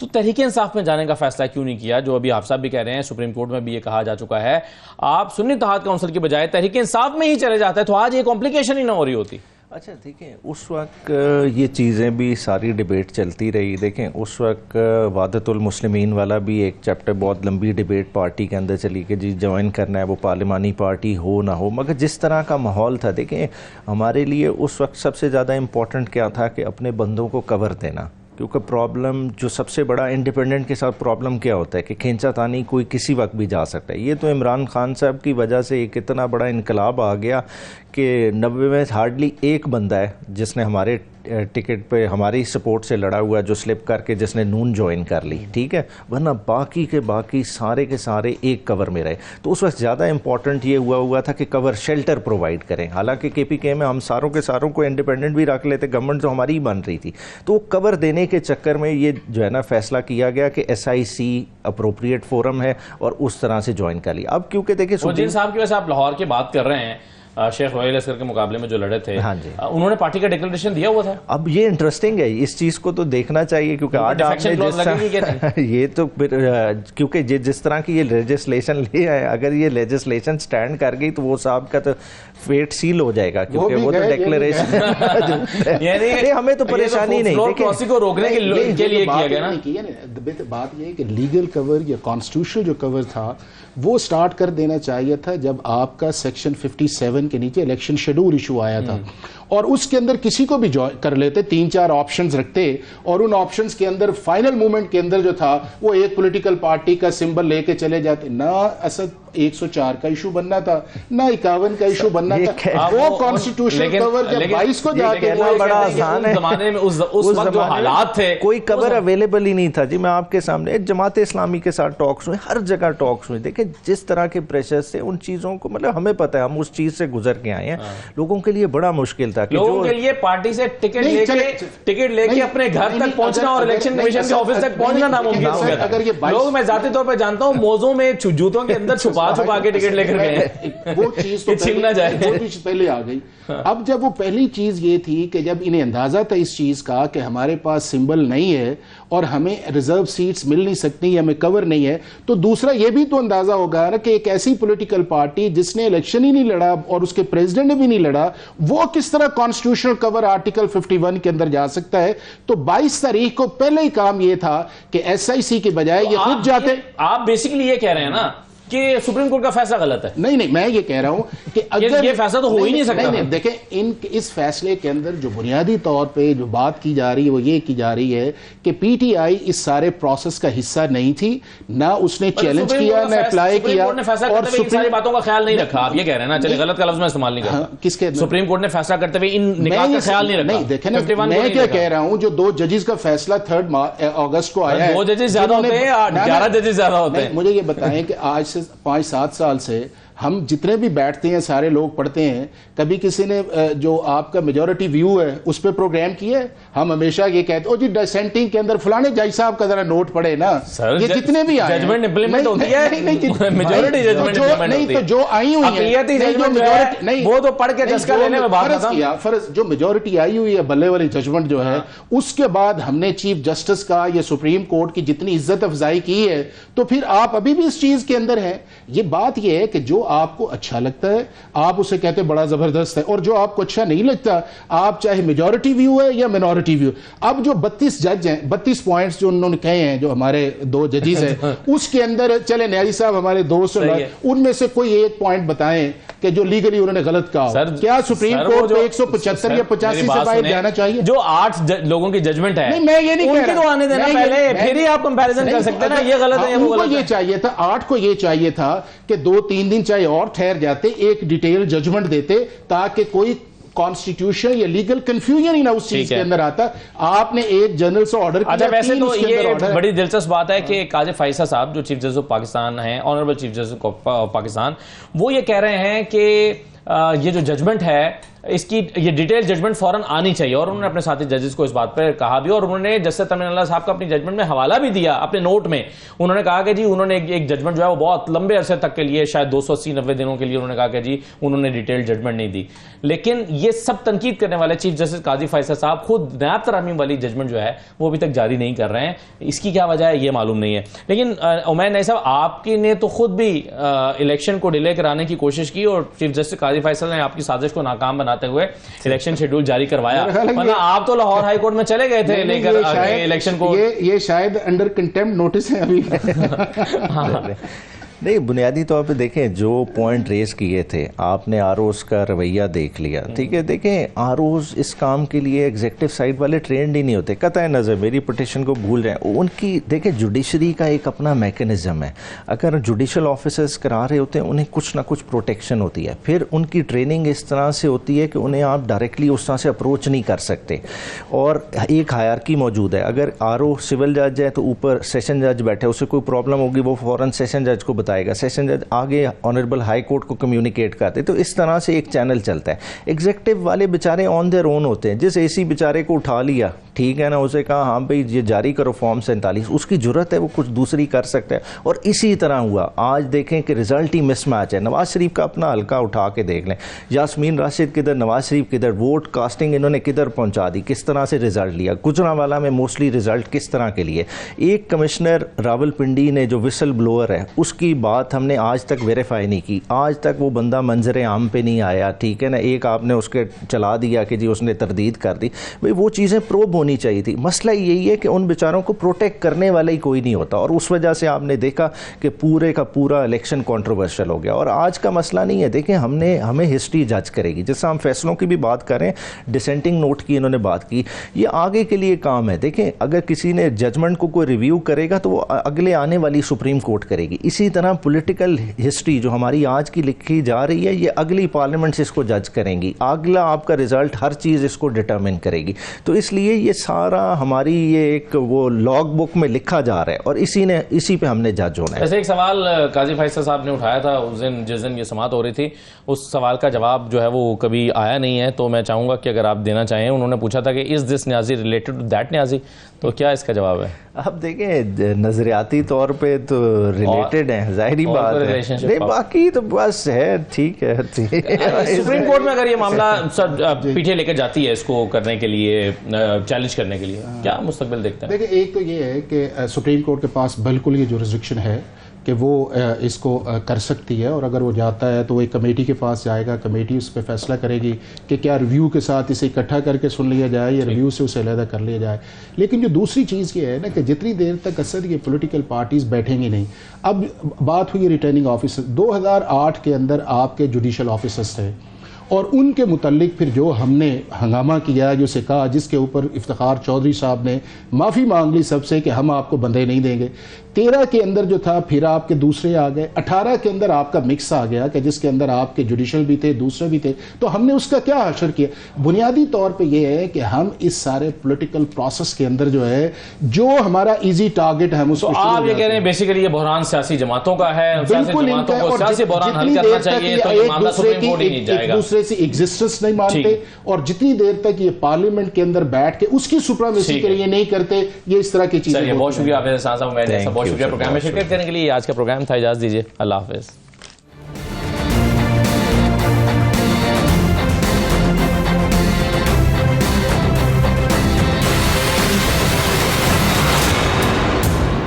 तो तहरीक इंसाफ में जाने का फैसला क्यों नहीं किया? जो अभी आप साहब भी कह रहे हैं, सुप्रीम कोर्ट में भी ये कहा जा चुका है, आप सुन्नी इत्तेहाद काउंसिल की बजाय तहरीक इंसाफ में ही चले जाते तो आज ये कॉम्प्लिकेशन ही ना हो रही होती। अच्छा देखिए, उस वक्त ये चीज़ें भी सारी डिबेट चलती रही। देखें उस वक्त वादतुल मुस्लिमीन वाला भी एक चैप्टर, बहुत लंबी डिबेट पार्टी के अंदर चली कि जी ज्वाइन करना है, वो पार्लिमानी पार्टी हो ना हो। मगर जिस तरह का माहौल था, देखें हमारे लिए उस वक्त सबसे ज़्यादा इम्पोर्टेंट क्या था कि अपने बंदों को कवर देना। क्योंकि प्रॉब्लम जो सबसे बड़ा इंडिपेंडेंट के साथ प्रॉब्लम क्या होता है कि खींचातानी कोई किसी वक्त भी जा सकता है। ये तो इमरान खान साहब की वजह से एक इतना बड़ा इनकलाब आ गया कि 90 में हार्डली एक बंदा है जिसने हमारे टिकट पे हमारी सपोर्ट से लड़ा हुआ, जो स्लिप करके जिसने नून ज्वाइन कर ली, ठीक है, वरना बाकी के बाकी सारे के सारे एक कवर में रहे। तो उस वक्त ज़्यादा इंपॉर्टेंट ये हुआ था कि कवर शेल्टर प्रोवाइड करें। हालांकि KPK में हम सारों के सारों को इंडिपेंडेंट भी रख लेते, गवर्नमेंट तो हमारी ही बन रही थी, तो कवर देने के चक्कर में ये जो है ना फैसला किया गया कि SIC अप्रोप्रिएट फोरम है और उस तरह से ज्वाइन कर लिया। अब क्योंकि देखिए साहब की वजह से आप लाहौर की बात कर रहे हैं, शेख वहील असगर के मुकाबले में जो लड़े थे, हाँ जी, उन्होंने पार्टी का डिक्लेरेशन दिया हुआ था। अब ये इंटरेस्टिंग है, इस चीज को तो देखना चाहिए, क्योंकि आज आपने ये तो क्योंकि जिस तरह की ये लेजिस्लेशन ले आए, अगर ये लेजिस्लेशन स्टैंड कर गई तो वो साहब का तो फेट सील हो जाएगा, क्योंकि वो तो डिक्लेरेशन हमें तो परेशानी नहीं, देखिए को रोकने के लिए किया गया ना। बात ये है कि लीगल कवर या कॉन्स्टिट्यूशनल जो कवर था वो स्टार्ट कर देना चाहिए था जब आपका सेक्शन 57 के नीचे इलेक्शन शेड्यूल इशू आया था, और उसके अंदर किसी को भी कर लेते, 3-4 ऑप्शंस रखते, और उन ऑप्शंस के अंदर फाइनल मोमेंट के अंदर जो था वो एक पॉलिटिकल पार्टी का सिंबल लेके चले जाते। ना असद 104 का इशू बनना था, ना 51 का इशू बनना था, वो कॉन्स्टिट्यूशनल कवर जब 22 को जाके बड़ा आसान है। जमाने में उस वक्त जो हालात थे कोई कवर अवेलेबल ही नहीं था जी। मैं आपके सामने जमात इस्लामी के साथ टॉक्स हुए, हर जगह टॉक्स हुए, देखिए जिस तरह के प्रेशर से उन चीजों को, मतलब हमें पता है, हम उस चीज से गुजर के आए हैं, लोगों के लिए बड़ा मुश्किल था कि लोगों के लिए पार्टी से टिकट लेके अपने घर तक पहुंचना और इलेक्शन कमीशन के ऑफिस तक पहुंचना नामुमकिन हो गया। अगर ये लोग, मैं जाती तौर पर जानता हूं, मोजों में जूतों के अंदर छुपा के टिकट लेकर गए, वो चीज तो छीन ना जाए, वो चीज पहले आ गई। अब जब वो पहली चीज ये थी कि जब इन्हें अंदाजा था इस चीज का कि हमारे पास सिंबल नहीं है और हमें रिजर्व सीट्स मिल नहीं सकती, हमें कवर नहीं है, तो दूसरा ये भी तो अंदाजा होगा ना कि एक ऐसी पॉलिटिकल पार्टी जिसने इलेक्शन ही नहीं लड़ा और उसके प्रेसिडेंट ने भी नहीं लड़ा, वो किस तरह कॉन्स्टिट्यूशनल कवर आर्टिकल 51 के अंदर जा सकता है। तो 22 तारीख को पहले ही काम ये था कि SIC के बजाय ये खुद जाते। आप बेसिकली ये कह रहे हैं ना कि सुप्रीम कोर्ट का फैसला गलत है? नहीं, मैं ये कह रहा हूं कि अगर ये फैसला तो हो ही नहीं सकता। नहीं, देखें, इस फैसले के अंदर जो बुनियादी तौर पे जो बात की जा रही है वो ये की जा रही है कि PTI इस सारे प्रोसेस का हिस्सा नहीं थी, ना उसने चैलेंज किया, ना अप्लाई किया, और सारी बातों का ख्याल नहीं रखा। आप ये कह रहे हैं ना, चलिए गलत का लफ्ज मैं इस्तेमाल नहीं कर रहा, किसके सुप्रीम कोर्ट ने फैसला करते हुए इन निकात का ख्याल नहीं रखा। नहीं, देखें ना, मैं क्या कह रहा हूं, जो 2 जजेस का फैसला 3 अगस्त को आया है, 2 जजेस ज्यादा होते हैं, 11 जजेस ज्यादा होते हैं। मुझे ये बताएं कि आज से 5-7 साल से हम जितने भी बैठते हैं, सारे लोग पढ़ते हैं, कभी किसी ने जो आपका मेजॉरिटी व्यू है उस पर प्रोग्राम किया है? हम हमेशा ये कहते हो जी डिसेंटिंग के अंदर फलाने जज साहब का जरा नोट पढ़े ना, ये जितने भी आए जजमेंट इंप्लीमेंट होती है, मेजॉरिटी जजमेंट नहीं, तो जो आई हुई है नहीं, वो तो पढ़ के चस्का लेने में बात किया, फर्ज जो मेजॉरिटी आई हुई है बल्ले वाली जजमेंट जो है, उसके बाद हमने चीफ जस्टिस का या सुप्रीम कोर्ट की जितनी इज्जत अफजाई की है, तो फिर आप अभी भी इस चीज के अंदर हैं। ये बात ये है कि जो आपको अच्छा लगता है आप उसे कहते बड़ा जबरदस्त है, और जो आपको अच्छा नहीं लगता, आप चाहे मेजॉरिटी व्यू है या मिनॉरिटी व्यू। अब जो 32 जज हैं, 32 पॉइंट्स जो उन्होंने कहे हैं, जो हमारे 2 जजेस हैं, उसके अंदर चले न्याजी साहब हमारे दोस्त, उनमें से कोई एक पॉइंट बताएं कि जो लीगली उन्होंने गलत कहा। क्या सुप्रीम कोर्ट को 175 या 85 से बाहर जाना चाहिए? जो 8 लोगों की जजमेंट है, नहीं, मैं ये नहीं कह रहा, तो आने देना पहले, फिर ही आप कंपैरिजन कर सकते हैं ना, ये गलत है या वो गलत है। ये चाहिए था 8 को, ये चाहिए था कि 2-3 दिन चाहे और ठहर जाते, एक डिटेल जजमेंट देते, ताकि कोई कॉन्स्टिट्यूशन या लीगल कंफ्यूजन ही ना उस चीज के अंदर आता। आपने एक जनरल से ऑर्डर किया। अच्छा, वैसे तो ये बड़ी दिलचस्प बात है कि काजी फैसल साहब जो चीफ जस्टिस ऑफ पाकिस्तान हैं, honourable chief justice of Pakistan, वो ये कह रहे हैं कि ये जो जजमेंट है इसकी ये डिटेल जजमेंट फौरन आनी चाहिए, और उन्होंने अपने साथी जजेस को इस बात पर कहा भी, और उन्होंने जस्टिस तमीम अल्लाह साहब का अपनी जजमेंट में हवाला भी दिया अपने नोट में। उन्होंने कहा कि जी उन्होंने एक जजमेंट जो है वो बहुत लंबे अरसे तक के लिए, शायद 280-90 दिनों के लिए, उन्होंने कहा कि जी उन्होंने डिटेल जजमेंट नहीं दी। लेकिन ये सब तनकीद करने वाले चीफ जस्टिस काजी फैसल साहब खुद नायब तरामीम वाली जजमेंट जो है वो अभी तक जारी नहीं कर रहे हैं। इसकी क्या वजह है ये मालूम नहीं है। लेकिन उमैर नई साहब, आपकी ने तो खुद भी इलेक्शन को डिले कराने की कोशिश की, और चीफ जस्टिस काजी फैसल ने आपकी साजिश को नाकाम बनाते हुए इलेक्शन शेड्यूल जारी करवाया, वरना आप तो लाहौर हाई कोर्ट में चले गए थे लेकर इलेक्शन को। ये शायद अंडर कंटेम्प्ट नोटिस है अभी। नहीं, बुनियादी तौर पे देखें, जो पॉइंट रेस किए थे आपने, आरओज का रवैया देख लिया, ठीक है। देखें, आरओज इस काम के लिए एग्जीक्यूटिव साइड वाले ट्रेंड ही नहीं होते, कतई नज़र मेरी पिटिशन को भूल रहे हैं। उनकी देखें, जुडिशरी का एक अपना मैकेनिज्म है, अगर जुडिशल ऑफिसर्स करा रहे होते हैं उन्हें कुछ ना कुछ प्रोटेक्शन होती है, फिर उनकी ट्रेनिंग इस तरह से होती है कि उन्हें आप डायरेक्टली उस तरह से अप्रोच नहीं कर सकते, और एक हायरार्की मौजूद है। अगर आरओ सिविल जज है तो ऊपर सेशन जज बैठे, उससे कोई प्रॉब्लम होगी वो फ़ौरन सेशन जज को बताएगा, सेशन जज आगे ऑनरेबल हाई कोर्ट को कम्युनिकेट करते, तो इस तरह से एक चैनल चलता है। एग्जीक्यूटिव वाले बेचारे ऑन देयर ओन होते हैं, जिस एसी बेचारे को उठा लिया ठीक है ना, उसे कहा हाँ भाई ये जारी करो फॉर्म 47, उसकी जरूरत है वो कुछ दूसरी कर सकता है। और इसी तरह हुआ, आज देखें कि रिजल्ट ही मिसमैच है। नवाज शरीफ का अपना हल्का उठा के देख लें, यास्मीन राशिद किधर, नवाज शरीफ किधर, वोट कास्टिंग इन्होंने किधर पहुंचा दी, किस तरह से रिजल्ट लिया। गुजरांवाला में मोस्टली रिजल्ट किस तरह के लिए, एक कमिश्नर रावलपिंडी ने जो विसल ब्लोअर है उसकी बात हमने आज तक वेरीफाई नहीं की, आज तक वो बंदा मंजर आम पे नहीं आया, ठीक है ना। एक आपने उसके चला दिया कि जी उसने तरदीद कर दी, भाई वो चीज़ें प्रोब होनी चाहिए थी। मसला यही है कि उन बेचारों को प्रोटेक्ट करने वाला ही कोई नहीं होता, और उस वजह से आपने देखा कि पूरे का पूरा इलेक्शन कंट्रोवर्शियल हो गया। और आज का मसला नहीं है, देखें हमें हिस्ट्री जज करेगी। जैसे हम फैसलों की भी बात करें, डिसेंटिंग नोट की इन्होंने बात की, ये आगे के लिए काम है। देखें अगर किसी ने जजमेंट को कोई रिव्यू करेगा तो वो अगले आने वाली सुप्रीम कोर्ट करेगी। इसी तरह पॉलिटिकल हिस्ट्री जो हमारी आज की लिखी जा रही है, ये अगली पार्लियामेंट्स इसको जज करेंगी, अगला आपका रिजल्ट हर चीज़ इसको डिटरमिन करेगी। तो इसलिए ये सारा हमारी ये एक वो लॉग बुक में लिखा जा रहा है और इसी पे हमने जज होना है। ऐसे एक सवाल काजी फैसल साहब ने उठाया था उस दिन जिस दिन ये समाअत हो रही थी, उस सवाल का जवाब जो है वो कभी आया नहीं है, तो मैं चाहूँगा कि अगर आप देना चाहें। उन्होंने पूछा था कि is this Niazi related to that Niazi, तो क्या इसका जवाब है? अब देखें नजरियाती तौर पे तो रिलेटेड है, जाहिर बात है, नहीं बाकी तो बस है, ठीक है। सुप्रीम कोर्ट में अगर ये मामला पीछे लेकर जाती है इसको करने के लिए, चैलेंज करने के लिए, क्या मुस्तकबिल देखते हैं? देखिए एक तो ये है कि सुप्रीम कोर्ट के पास बिल्कुल ये जुरिस्डिक्शन है कि वो इसको कर सकती है, और अगर वो जाता है तो वो एक कमेटी के पास जाएगा, कमेटी उस पर फैसला करेगी कि क्या रिव्यू के साथ इसे इकट्ठा करके सुन लिया जाए या रिव्यू से उसे अलहदा कर लिया जाए। लेकिन जो दूसरी चीज़ ये है ना कि जितनी देर तक असद ये पॉलिटिकल पार्टीज़ बैठेंगी नहीं, अब बात हुई रिटर्निंग ऑफिसर, 2008 के अंदर आपके जुडिशल ऑफिसर्स थे और उनके मुतल्लिक फिर जो हमने हंगामा किया, जो से कहा, जिसके ऊपर इफ्तिखार चौधरी साहब ने माफ़ी मांग ली सबसे कि हम आपको बंदे नहीं देंगे। 13 के अंदर जो था फिर आपके दूसरे आ गए, 18 के अंदर आपका मिक्स आ गया कि जिसके अंदर आपके जुडिशल भी थे, दूसरे भी थे। तो हमने उसका क्या हशर किया? बुनियादी तौर पे ये है कि हम इस सारे पॉलिटिकल प्रोसेस के अंदर जो है, जो हमारा इजी टारगेट है हम उसको, तो आप ये कह रहे हैं बेसिकली ये बहरान सियासी जमातों का है, बिल्कुल इनका, और दूसरे से एग्जिस्टेंस नहीं मानते, और जितनी देर तक ये पार्लियामेंट के अंदर बैठ के उसकी सुप्रीमेसी के लिए नहीं करते, ये इस तरह की चीजें। बहुत शुक्रिया आपने बहुत शुक्रिया प्रोग्राम में शिरकत करने के लिए। आज का प्रोग्राम था, इजाज़त दीजिए, अल्लाह हाफिज़।